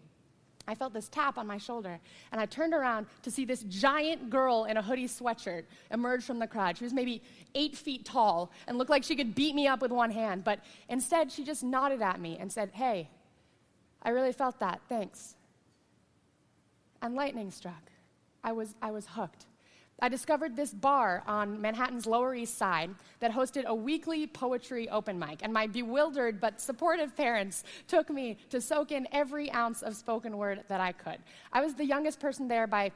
I felt this tap on my shoulder, and I turned around to see this giant girl in a hoodie sweatshirt emerge from the crowd. She was maybe 8 feet tall and looked like she could beat me up with one hand, but instead she just nodded at me and said, "Hey, I really felt that, thanks." And lightning struck. I was hooked. I discovered this bar on Manhattan's Lower East Side that hosted a weekly poetry open mic, and my bewildered but supportive parents took me to soak in every ounce of spoken word that I could. I was the youngest person there by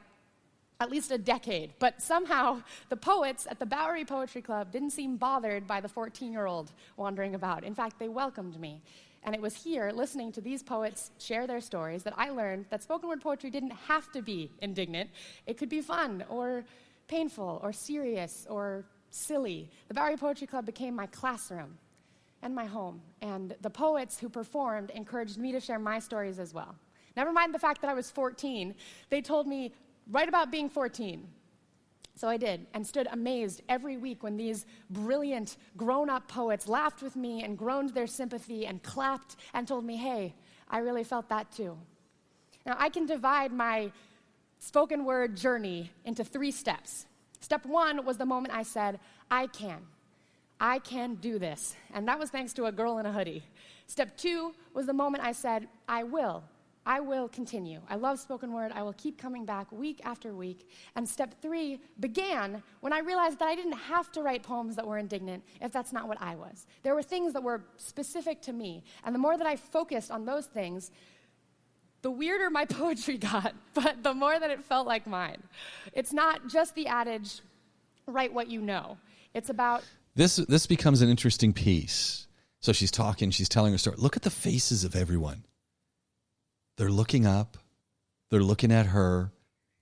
at least a decade, but somehow the poets at the Bowery Poetry Club didn't seem bothered by the 14-year-old wandering about. In fact, they welcomed me. And it was here, listening to these poets share their stories, that I learned that spoken word poetry didn't have to be indignant. It could be fun or painful or serious or silly. The Bowery Poetry Club became my classroom and my home, and the poets who performed encouraged me to share my stories as well. Never mind the fact that I was 14, they told me, write about being 14. So I did, and stood amazed every week when these brilliant, grown-up poets laughed with me and groaned their sympathy and clapped and told me, hey, I really felt that too. Now, I can divide my spoken word journey into 3 steps. Step 1 was the moment I said, I can do this. And that was thanks to a girl in a hoodie. Step 2 was the moment I said, I will continue. I love spoken word. I will keep coming back week after week. And step 3 began when I realized that I didn't have to write poems that were indignant if that's not what I was. There were things that were specific to me. And the more that I focused on those things, the weirder my poetry got, but the more that it felt like mine. It's not just the adage, write what you know. It's about... This becomes an interesting piece. So she's talking, she's telling her story. Look at the faces of everyone. They're looking up. They're looking at her.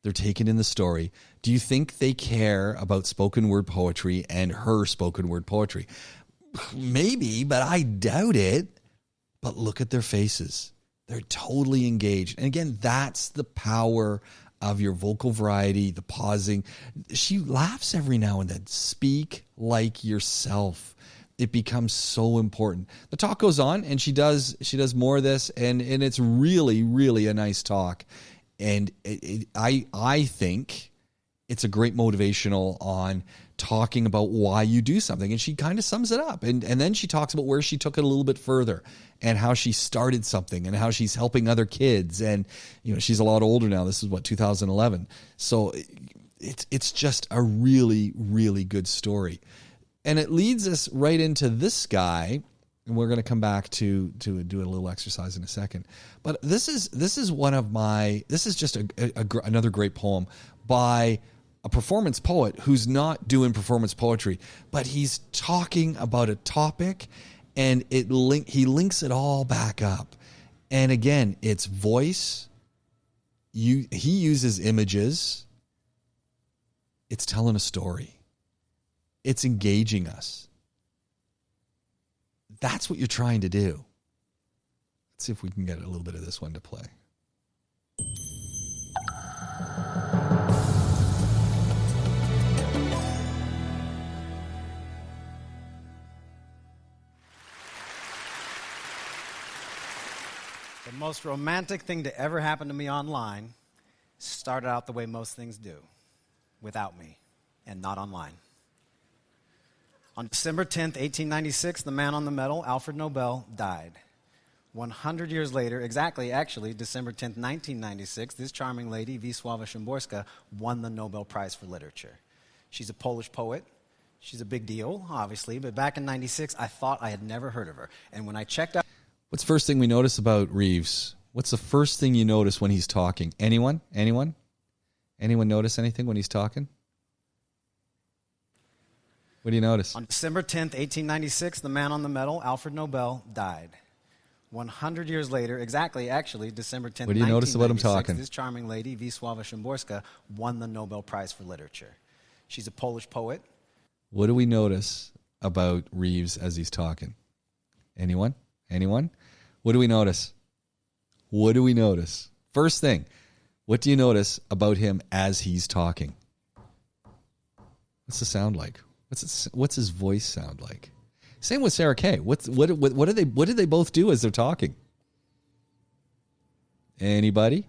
They're taken in the story. Do you think they care about spoken word poetry and her spoken word poetry? Maybe, but I doubt it. But look at their faces. They're totally engaged. And again, that's the power of your vocal variety, the pausing. She laughs every now and then. Speak like yourself. It becomes so important. The talk goes on, and she does more of this, and it's really, really a nice talk. And I think it's a great motivational on talking about why you do something. And she kind of sums it up. And then she talks about where she took it a little bit further and how she started something and how she's helping other kids. And, you know, she's a lot older now. This is 2011. So it's just a really, really good story. And it leads us right into this guy. And we're going to come back to do a little exercise in a second. But this is just another great poem by a performance poet who's not doing performance poetry, but he's talking about a topic, and he links it all back up. And again, it's voice. He uses images. It's telling a story. It's engaging us. That's what you're trying to do. Let's see if we can get a little bit of this one to play. The most romantic thing to ever happen to me online started out the way most things do, without me, and not online. On December 10th, 1896, the man on the medal, Alfred Nobel, died. 100 years later, actually, December 10th, 1996, this charming lady, Wisława Szymborska, won the Nobel Prize for Literature. She's a Polish poet. She's a big deal, obviously, but back in 96, I thought I had never heard of her. And when I checked out... What's the first thing we notice about Reeves? What's the first thing you notice when he's talking? Anyone? Anyone notice anything when he's talking? What do you notice? On December 10th, 1896, the man on the medal, Alfred Nobel, died. 100 years later, actually, December 10th, what do you notice about him talking? This charming lady, Wisława Szymborska, won the Nobel Prize for Literature. She's a Polish poet. What do we notice about Reeves as he's talking? Anyone? What do we notice? First thing, what do you notice about him as he's talking? What's the sound like? What's his voice sound like? Same with Sarah Kay. What do they both do as they're talking? Anybody?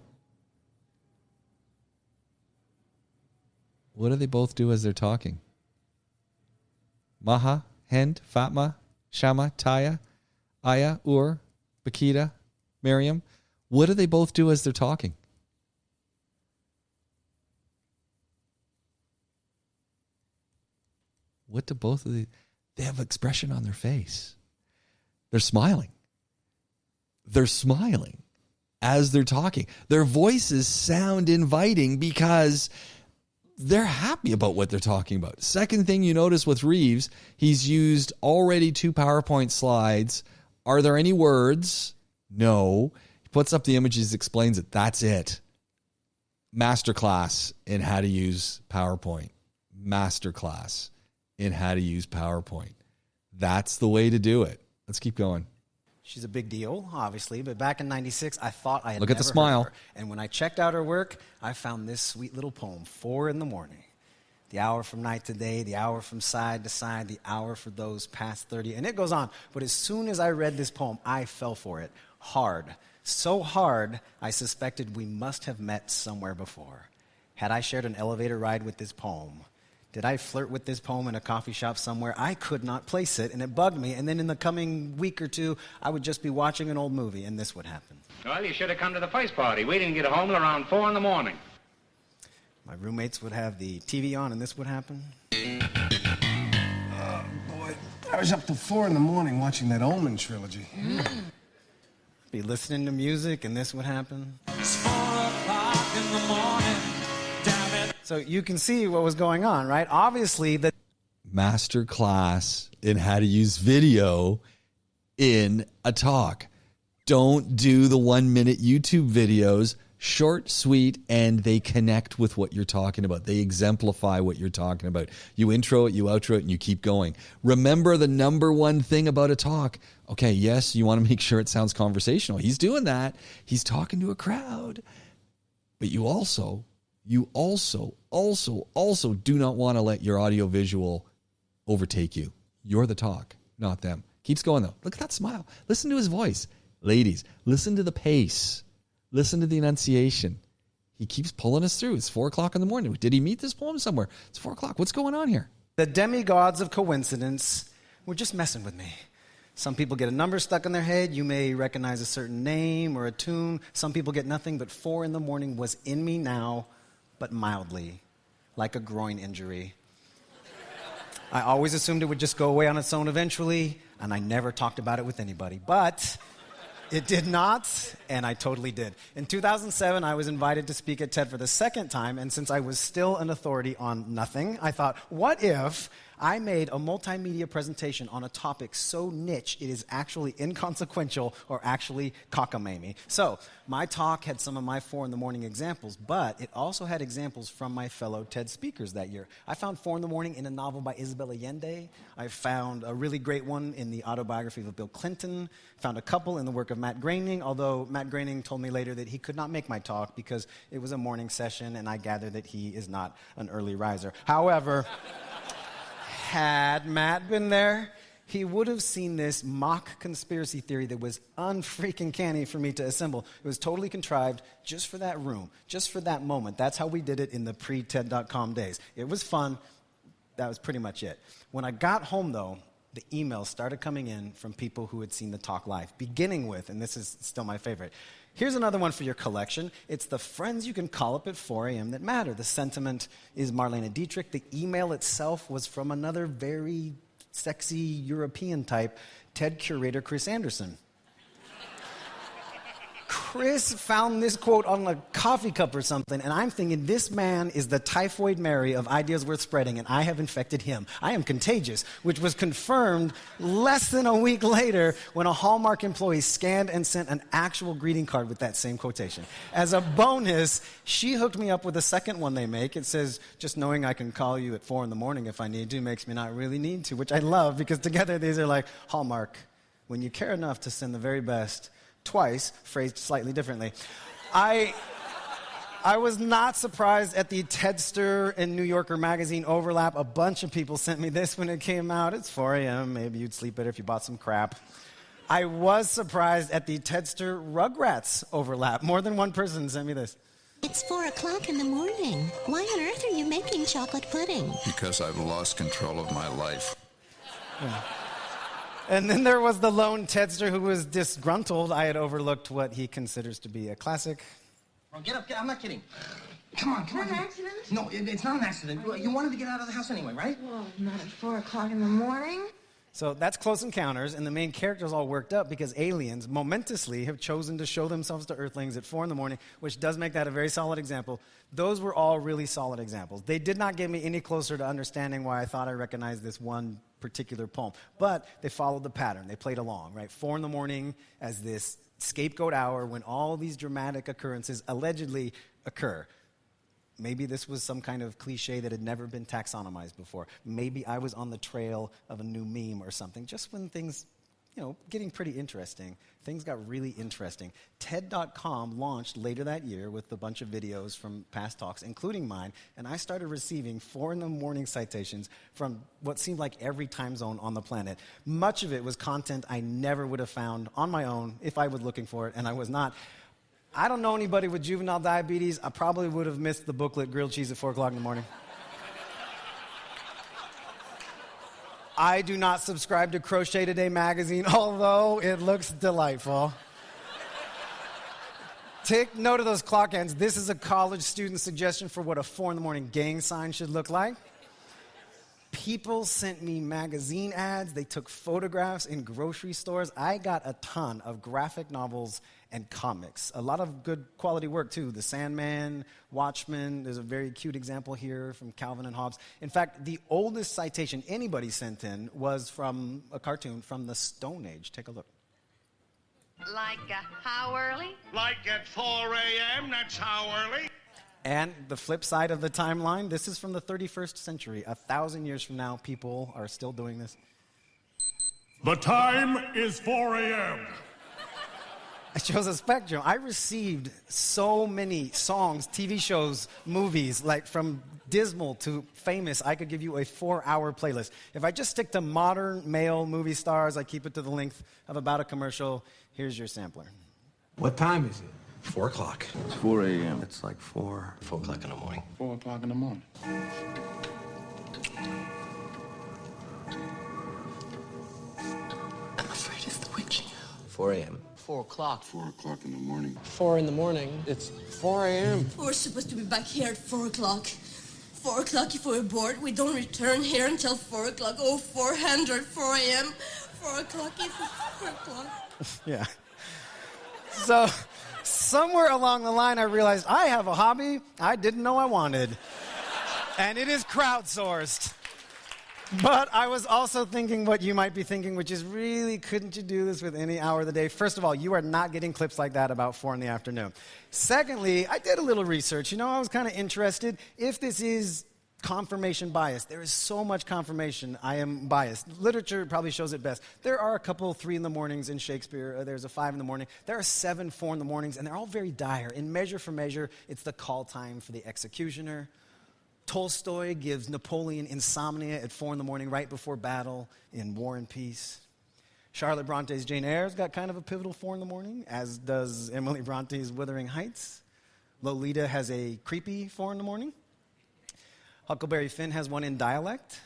What do they both do as they're talking? Maha, Hind, Fatma, Shama, Taya, Aya, Ur, Bakita, Miriam. What do they both do as they're talking? What do both of they have expression on their face. They're smiling. They're smiling as they're talking. Their voices sound inviting because they're happy about what they're talking about. Second thing you notice with Reeves, he's used already 2 PowerPoint slides. Are there any words? No. He puts up the images, explains it. That's it. Masterclass in how to use PowerPoint. Masterclass in how to use PowerPoint. That's the way to do it. Let's keep going. She's a big deal, obviously, but back in 96, I thought I had Look never at the smile. heard of her. And when I checked out her work, I found this sweet little poem, 4 in the morning. The hour from night to day, the hour from side to side, the hour for those past 30. And it goes on. But as soon as I read this poem, I fell for it hard. So hard, I suspected we must have met somewhere before. Had I shared an elevator ride with this poem? Did I flirt with this poem in a coffee shop somewhere? I could not place it, and it bugged me. And then in the coming week or two, I would just be watching an old movie, and this would happen. Well, you should have come to the first party. We didn't get home till around 4 in the morning. My roommates would have the TV on, and this would happen. Oh, boy. I was up till 4 in the morning watching that Omen trilogy. Be listening to music, and this would happen. It's 4 o'clock in the morning. Damn it. So you can see what was going on, right? Obviously, the Master class in how to use video in a talk. Don't do the 1-minute YouTube videos. Short, sweet, and they connect with what you're talking about. They exemplify what you're talking about. You intro it, you outro it, and you keep going. Remember the number one thing about a talk. Okay, yes, you want to make sure it sounds conversational. He's doing that. He's talking to a crowd. But you also do not want to let your audio visual overtake you. You're the talk, not them. Keeps going though. Look at that smile. Listen to his voice. Ladies, listen to the pace. Listen to the enunciation. He keeps pulling us through. It's 4 o'clock in the morning. Did he meet this poem somewhere? It's 4 o'clock. What's going on here? The demigods of coincidence were just messing with me. Some people get a number stuck in their head. You may recognize a certain name or a tune. Some people get nothing, but 4 in the morning was in me now, but mildly, like a groin injury. I always assumed it would just go away on its own eventually, and I never talked about it with anybody. But it did not, and I totally did. In 2007, I was invited to speak at TED for the second time, and since I was still an authority on nothing, I thought, what if I made a multimedia presentation on a topic so niche it is actually inconsequential or actually cockamamie? So my talk had some of my 4 in the morning examples, but it also had examples from my fellow TED speakers that year. I found 4 in the morning in a novel by Isabel Allende. I found a really great one in the autobiography of Bill Clinton. Found a couple in the work of Matt Groening, although Matt Groening told me later that he could not make my talk because it was a morning session, and I gather that he is not an early riser. However, had Matt been there, he would have seen this mock conspiracy theory that was unfreaking canny for me to assemble. It was totally contrived just for that room, just for that moment. That's how we did it in the pre-TED.com days. It was fun. That was pretty much it. When I got home, though, the emails started coming in from people who had seen the talk live, beginning with, and this is still my favorite, here's another one for your collection. It's the friends you can call up at 4 a.m. that matter. The sentiment is Marlene Dietrich. The email itself was from another very sexy European type, TED curator Chris Anderson. Chris found this quote on a coffee cup or something, and I'm thinking, this man is the typhoid Mary of ideas worth spreading, and I have infected him. I am contagious, which was confirmed less than a week later when a Hallmark employee scanned and sent an actual greeting card with that same quotation. As a bonus, she hooked me up with a second one they make. It says, just knowing I can call you at 4 in the morning if I need to makes me not really need to, which I love because together these are like, Hallmark, when you care enough to send the very best, twice, phrased slightly differently. I was not surprised at the TEDster and New Yorker magazine overlap. A bunch of people sent me this when it came out. It's 4 a.m. Maybe you'd sleep better if you bought some crap. I was surprised at the TEDster Rugrats overlap. More than one person sent me this. It's 4 o'clock in the morning. Why on earth are you making chocolate pudding? Because I've lost control of my life. Yeah. And then there was the lone TEDster who was disgruntled. I had overlooked what he considers to be a classic. Oh, get up, I'm not kidding. Come on. Is that an accident? No, it's not an accident. You wanted to get out of the house anyway, right? Well, not at 4 o'clock in the morning. So that's Close Encounters, and the main character's all worked up because aliens momentously have chosen to show themselves to Earthlings at 4 in the morning, which does make that a very solid example. Those were all really solid examples. They did not get me any closer to understanding why I thought I recognized this one particular poem, but they followed the pattern. They played along, right? 4 in the morning as this scapegoat hour when all these dramatic occurrences allegedly occur. Maybe this was some kind of cliche that had never been taxonomized before. Maybe I was on the trail of a new meme or something. Just when things, getting pretty interesting. Things got really interesting. TED.com launched later that year with a bunch of videos from past talks, including mine, and I started receiving 4 in the morning citations from what seemed like every time zone on the planet. Much of it was content I never would have found on my own if I was looking for it, and I was not. I don't know anybody with juvenile diabetes. I probably would have missed the booklet Grilled Cheese at 4 o'clock in the morning. I do not subscribe to Crochet Today magazine, although it looks delightful. Take note of those clock ends. This is a college student suggestion for what a 4 in the morning gang sign should look like. People sent me magazine ads. They took photographs in grocery stores. I got a ton of graphic novels and comics. A lot of good quality work, too. The Sandman, Watchmen. There's a very cute example here from Calvin and Hobbes. In fact, the oldest citation anybody sent in was from a cartoon from the Stone Age. Take a look. Like how early? Like at 4 a.m., that's how early. And the flip side of the timeline, this is from the 31st century. 1,000 years from now, people are still doing this. The time is 4 a.m. It shows a spectrum. I received so many songs, TV shows, movies, like from dismal to famous. I could give you a 4-hour playlist. If I just stick to modern male movie stars, I keep it to the length of about a commercial. Here's your sampler. What time is it? 4 o'clock. It's 4 a.m. It's like 4 o'clock in the morning. 4 o'clock in the morning. I'm afraid it's the witching hour. 4 a.m. 4 o'clock. 4 o'clock in the morning. 4 in the morning. It's 4 a.m. We're supposed to be back here at 4 o'clock. 4 o'clock if we're bored. We don't return here until 4 o'clock. Oh, 400, 4 a.m. 4 o'clock is 4 o'clock. Yeah. So, somewhere along the line, I realized I have a hobby I didn't know I wanted. And it is crowdsourced. But I was also thinking what you might be thinking, which is really, couldn't you do this with any hour of the day? First of all, you are not getting clips like that about 4 in the afternoon. Secondly, I did a little research. I was kind of interested if this is confirmation bias. There is so much confirmation. I am biased. Literature probably shows it best. There are a couple 3 in the mornings in Shakespeare. There's a 5 in the morning. There are 7 4 in the mornings, and they're all very dire. In Measure for Measure, it's the call time for the executioner. Tolstoy gives Napoleon insomnia at 4 in the morning right before battle in War and Peace. Charlotte Bronte's Jane Eyre's got kind of a pivotal 4 in the morning, as does Emily Bronte's Wuthering Heights. Lolita has a creepy 4 in the morning. Huckleberry Finn has one in dialect.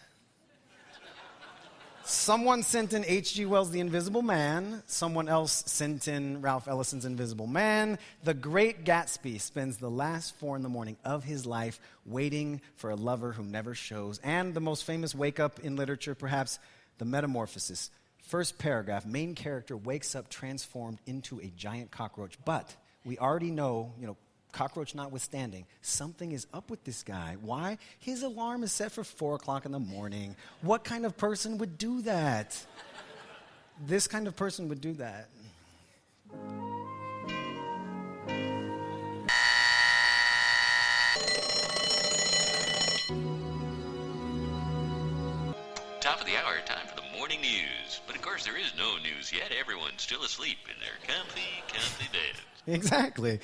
Someone sent in H.G. Wells' The Invisible Man. Someone else sent in Ralph Ellison's Invisible Man. The Great Gatsby spends the last 4 in the morning of his life waiting for a lover who never shows. And the most famous wake-up in literature, perhaps, The Metamorphosis. First paragraph, main character wakes up transformed into a giant cockroach. But we already know, cockroach notwithstanding, something is up with this guy. Why? His alarm is set for 4 o'clock in the morning. What kind of person would do that? This kind of person would do that. Top of the hour, time for the morning news. But of course, there is no news yet. Everyone's still asleep in their comfy beds. Exactly.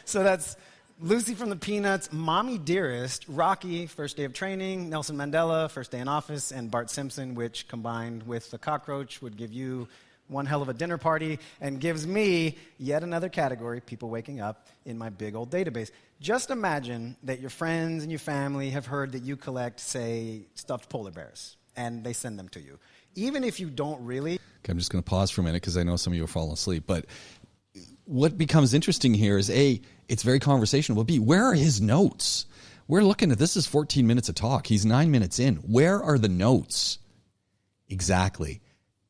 So that's Lucy from the Peanuts, Mommy Dearest, Rocky, First Day of Training, Nelson Mandela, First Day in Office, and Bart Simpson, which combined with the cockroach would give you one hell of a dinner party and gives me yet another category, people waking up, in my big old database. Just imagine that your friends and your family have heard that you collect, say, stuffed polar bears, and they send them to you. Even if you don't really. Okay, I'm just going to pause for a minute because I know some of you are falling asleep, but what becomes interesting here is A, it's very conversational, but B, where are his notes? We're looking at, this is 14 minutes of talk. He's 9 minutes in. Where are the notes? Exactly.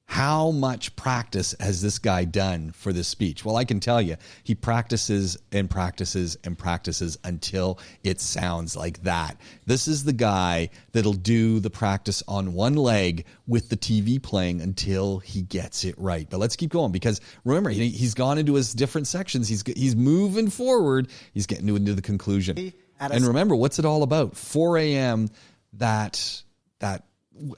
How much practice has this guy done for this speech? Well, I can tell you, he practices and practices and practices until it sounds like that. This is the guy that'll do the practice on one leg with the TV playing until he gets it right. But let's keep going because remember, he's gone into his different sections. He's moving forward. He's getting into the conclusion. And remember, what's it all about? 4 a.m., that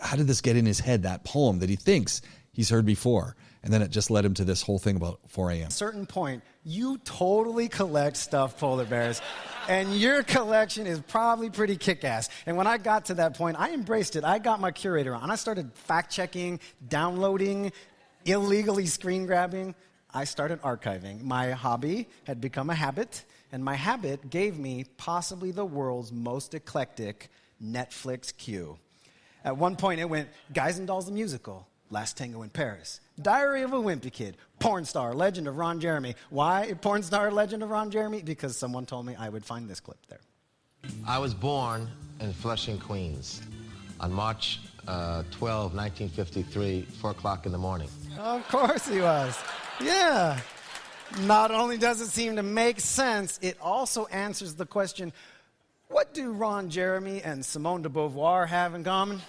how did this get in his head, that poem that he thinks he's heard before? And then it just led him to this whole thing about 4 a.m. At a certain point, you totally collect stuffed polar bears, and your collection is probably pretty kick-ass. And when I got to that point, I embraced it. I got my curator on. I started fact-checking, downloading, illegally screen-grabbing. I started archiving. My hobby had become a habit, and my habit gave me possibly the world's most eclectic Netflix queue. At one point, it went Guys and Dolls the Musical, Last Tango in Paris, Diary of a Wimpy Kid, Porn Star, Legend of Ron Jeremy. Why Porn Star, Legend of Ron Jeremy? Because someone told me I would find this clip there. I was born in Flushing, Queens on March 12, 1953, 4 o'clock in the morning. Of course he was. Yeah. Not only does it seem to make sense, it also answers the question, what do Ron Jeremy and Simone de Beauvoir have in common?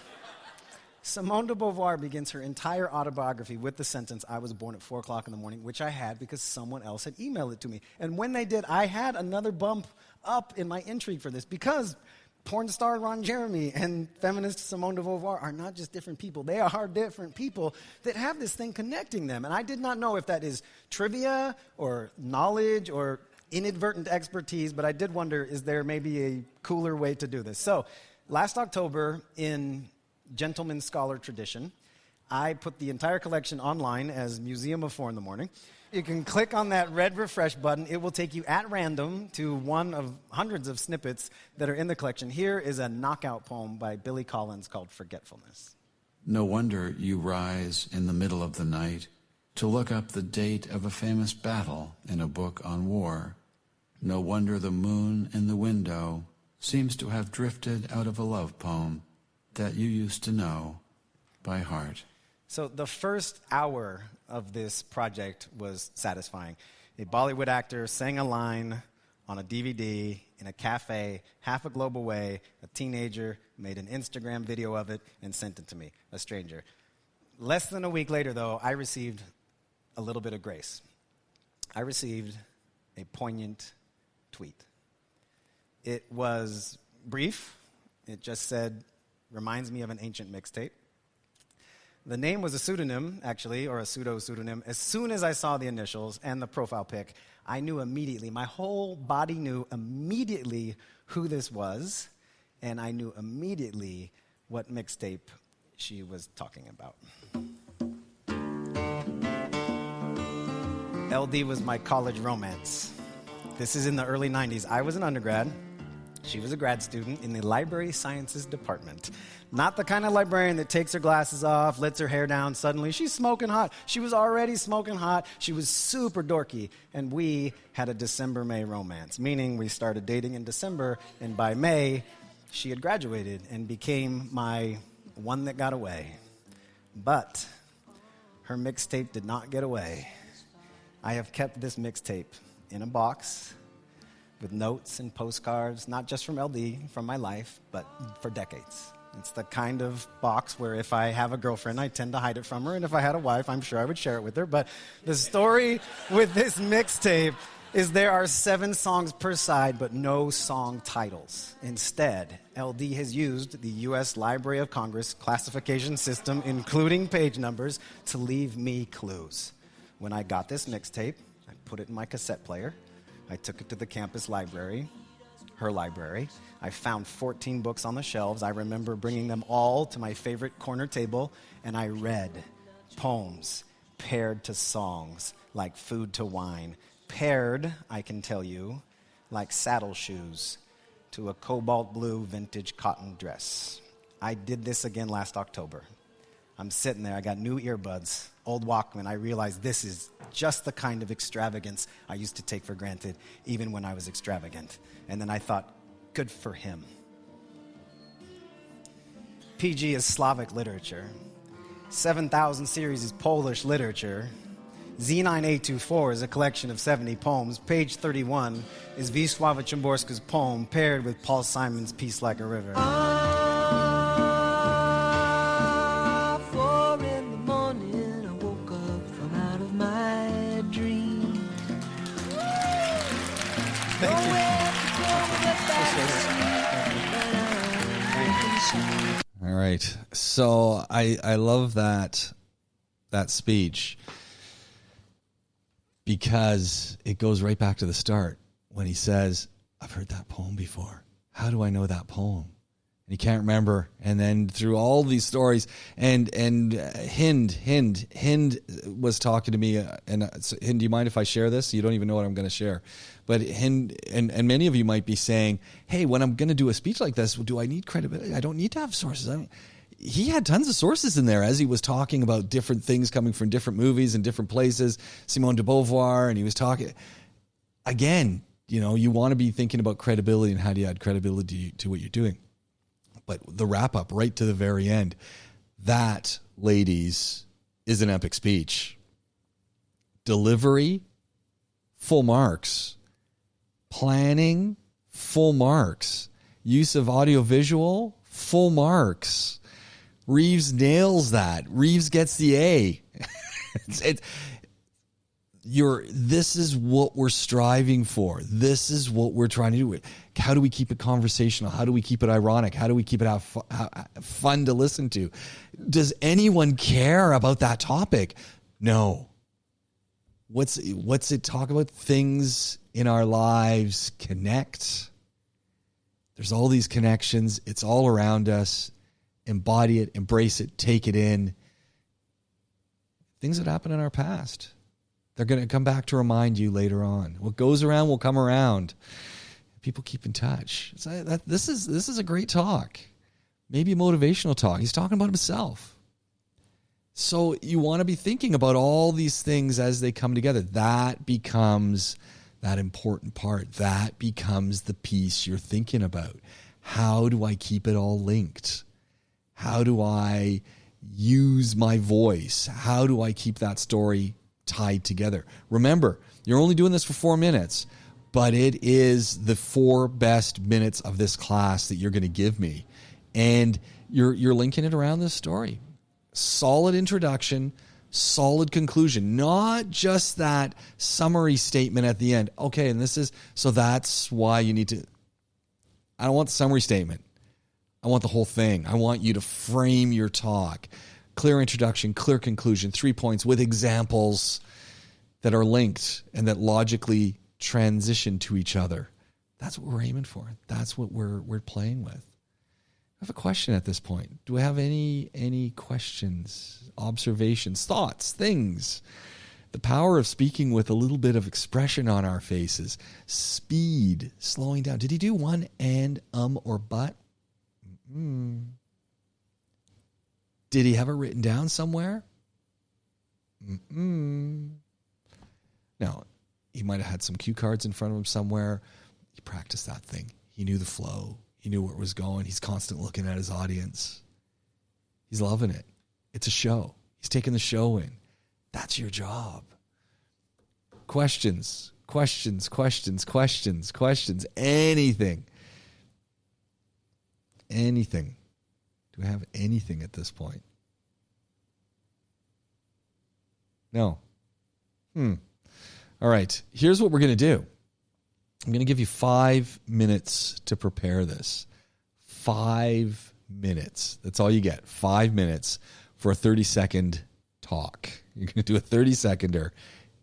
Simone de Beauvoir begins her entire autobiography with the sentence, I was born at 4 o'clock in the morning, which I had because someone else had emailed it to me. And when they did, I had another bump up in my intrigue for this because porn star Ron Jeremy and feminist Simone de Beauvoir are not just different people. They are different people that have this thing connecting them. And I did not know if that is trivia or knowledge or inadvertent expertise, but I did wonder, is there maybe a cooler way to do this? So last October, in gentleman scholar tradition, I put the entire collection online as Museum of 4 in the Morning. You can click on that red refresh button. It will take you at random to one of hundreds of snippets that are in the collection. Here is a knockout poem by Billy Collins called Forgetfulness. No wonder you rise in the middle of the night to look up the date of a famous battle in a book on war. No wonder the moon in the window seems to have drifted out of a love poem that you used to know by heart. So the first hour of this project was satisfying. A Bollywood actor sang a line on a DVD in a cafe half a globe away. A teenager made an Instagram video of it and sent it to me, a stranger. Less than a week later, though, I received a little bit of grace. I received a poignant tweet. It was brief. It just said, reminds me of an ancient mixtape. The name was a pseudonym, actually, or a pseudo-pseudonym. As soon as I saw the initials and the profile pic, I knew immediately, my whole body knew immediately who this was, and I knew immediately what mixtape she was talking about. LD was my college romance. This is in the early 90s. I was an undergrad. She was a grad student in the library sciences department. Not the kind of librarian that takes her glasses off, lets her hair down, suddenly she's smoking hot. She was already smoking hot. She was super dorky. And we had a December-May romance, meaning we started dating in December, and by May, she had graduated and became my one that got away. But her mixtape did not get away. I have kept this mixtape in a box with notes and postcards, not just from LD, from my life, but for decades. It's the kind of box where if I have a girlfriend, I tend to hide it from her, and if I had a wife, I'm sure I would share it with her. But the story with this mixtape is there are 7 songs per side, but no song titles. Instead, LD has used the U.S. Library of Congress classification system, including page numbers, to leave me clues. When I got this mixtape, I put it in my cassette player. I took it to the campus library, her library. I found 14 books on the shelves. I remember bringing them all to my favorite corner table, and I read poems paired to songs like Food to Wine. Paired, I can tell you, like saddle shoes to a cobalt blue vintage cotton dress. I did this again last October. I'm sitting there, I got new earbuds, old Walkman. I realized this is just the kind of extravagance I used to take for granted, even when I was extravagant. And then I thought, good for him. PG is Slavic literature. 7,000 series is Polish literature. Z9824 is a collection of 70 poems. Page 31 is Wisława Szymborska's poem paired with Paul Simon's Peace Like a River. 4 in the morning, I woke up from out of my dream. All right. So I love that speech because it goes right back to the start when he says, I've heard that poem before. How do I know that poem? And he can't remember. And then through all these stories, and Hind was talking to me, and Hind, do you mind if I share this? You don't even know what I'm going to share. But Hind, and many of you might be saying, hey, when I'm going to do a speech like this, do I need credibility? I don't need to have sources. He had tons of sources in there as he was talking about different things coming from different movies and different places, Simone de Beauvoir, and he was talking. Again, you want to be thinking about credibility and how do you add credibility to what you're doing. But the wrap up right to the very end, that, ladies, is an epic speech. Delivery, full marks. Planning, full marks. Use of audiovisual, full marks. Reeves nails that. Reeves gets the A. This is what we're striving for. This is what we're trying to do. How do we keep it conversational? How do we keep it ironic? How do we keep it fun to listen to? Does anyone care about that topic? No. What's it talk about? Things in our lives connect. There's all these connections. It's all around us. Embody it, embrace it, take it in. Things that happened in our past, they're going to come back to remind you later on. What goes around will come around. People keep in touch. This is a great talk. Maybe a motivational talk. He's talking about himself. So you want to be thinking about all these things as they come together. That becomes that important part. That becomes the piece you're thinking about. How do I keep it all linked? How do I use my voice? How do I keep that story tied together? Remember, you're only doing this for 4 minutes, but it is the 4 best minutes of this class that you're going to give me. And you're linking it around this story. Solid introduction, solid conclusion, not just that summary statement at the end. Okay, and so that's why you need to, I don't want the summary statement. I want the whole thing. I want you to frame your talk. Clear introduction, clear conclusion, 3 points with examples that are linked and that logically transition to each other. That's what we're aiming for. That's what we're playing with. I have a question at this point. Do I have any questions, observations, thoughts, things? The power of speaking with a little bit of expression on our faces. Speed, slowing down. Did he do one and, or but? Did he have it written down somewhere? No. He might have had some cue cards in front of him somewhere. He practiced that thing. He knew the flow. He knew where it was going. He's constantly looking at his audience. He's loving it. It's a show. He's taking the show in. That's your job. Questions. Anything. Do we have anything at this point? No. All right. Here's what we're going to do. I'm going to give you 5 minutes to prepare this. 5 minutes. That's all you get. 5 minutes for a 30-second talk. You're going to do a 30-seconder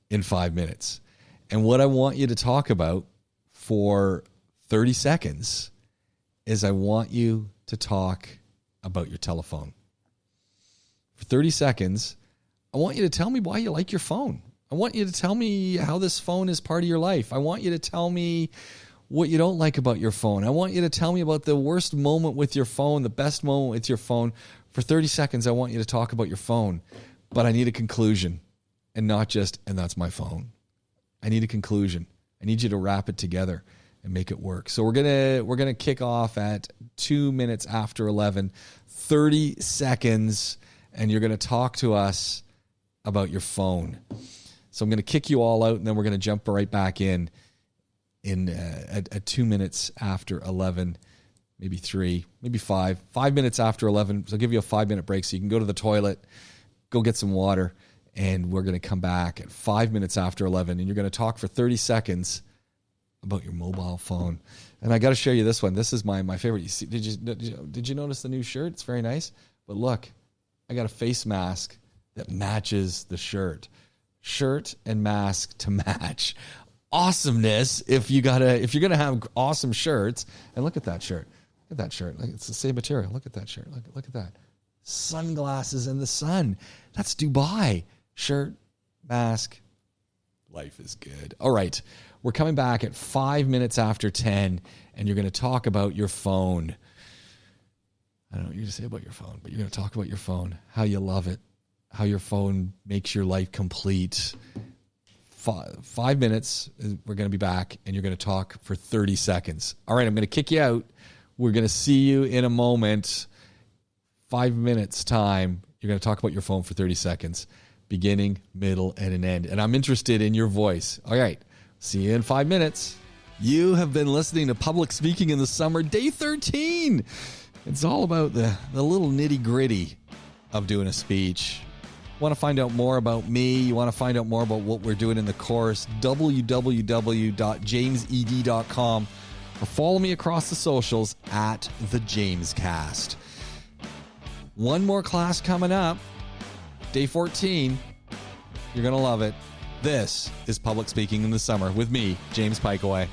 in 5 minutes. And what I want you to talk about for 30 seconds is I want you to talk about your telephone. For 30 seconds, I want you to tell me why you like your phone. I want you to tell me how this phone is part of your life. I want you to tell me what you don't like about your phone. I want you to tell me about the worst moment with your phone, the best moment with your phone. For 30 seconds, I want you to talk about your phone, but I need a conclusion and not just, and that's my phone. I need a conclusion. I need you to wrap it together and make it work. So we're gonna kick off at 2 minutes after 11, 30 seconds, and you're gonna talk to us about your phone. So I'm going to kick you all out, and then we're going to jump right back in at 2 minutes after 11, maybe 3, maybe 5. 5 minutes after 11, so I'll give you a 5-minute break so you can go to the toilet, go get some water, and we're going to come back at 5 minutes after 11, and you're going to talk for 30 seconds about your mobile phone. And I got to show you this one. This is my favorite. You see, did you notice the new shirt? It's very nice. But look, I got a face mask that matches the shirt. Shirt and mask to match. Awesomeness. If you're gonna have awesome shirts, and look at that shirt. Look at that shirt. It's the same material. Look at that shirt. Look at that. Sunglasses in the sun. That's Dubai. Shirt, mask. Life is good. All right. We're coming back at 5 minutes after 10, and you're going to talk about your phone. I don't know what you're going to say about your phone, but you're going to talk about your phone, how you love it, how your phone makes your life complete. 5 minutes, we're going to be back, and you're going to talk for 30 seconds. All right, I'm going to kick you out. We're going to see you in a moment. 5 minutes time. You're going to talk about your phone for 30 seconds. Beginning, middle, and an end. And I'm interested in your voice. All right, see you in 5 minutes. You have been listening to Public Speaking in the Summer, Day 13. It's all about the little nitty-gritty of doing a speech. Want to find out more about me? You want to find out more about what we're doing in the course? www.jamesed.com, or follow me across the socials at the JamesCast. One more class coming up, day 14. You're going to love it. This is Public Speaking in the Summer with me, James Pikeway.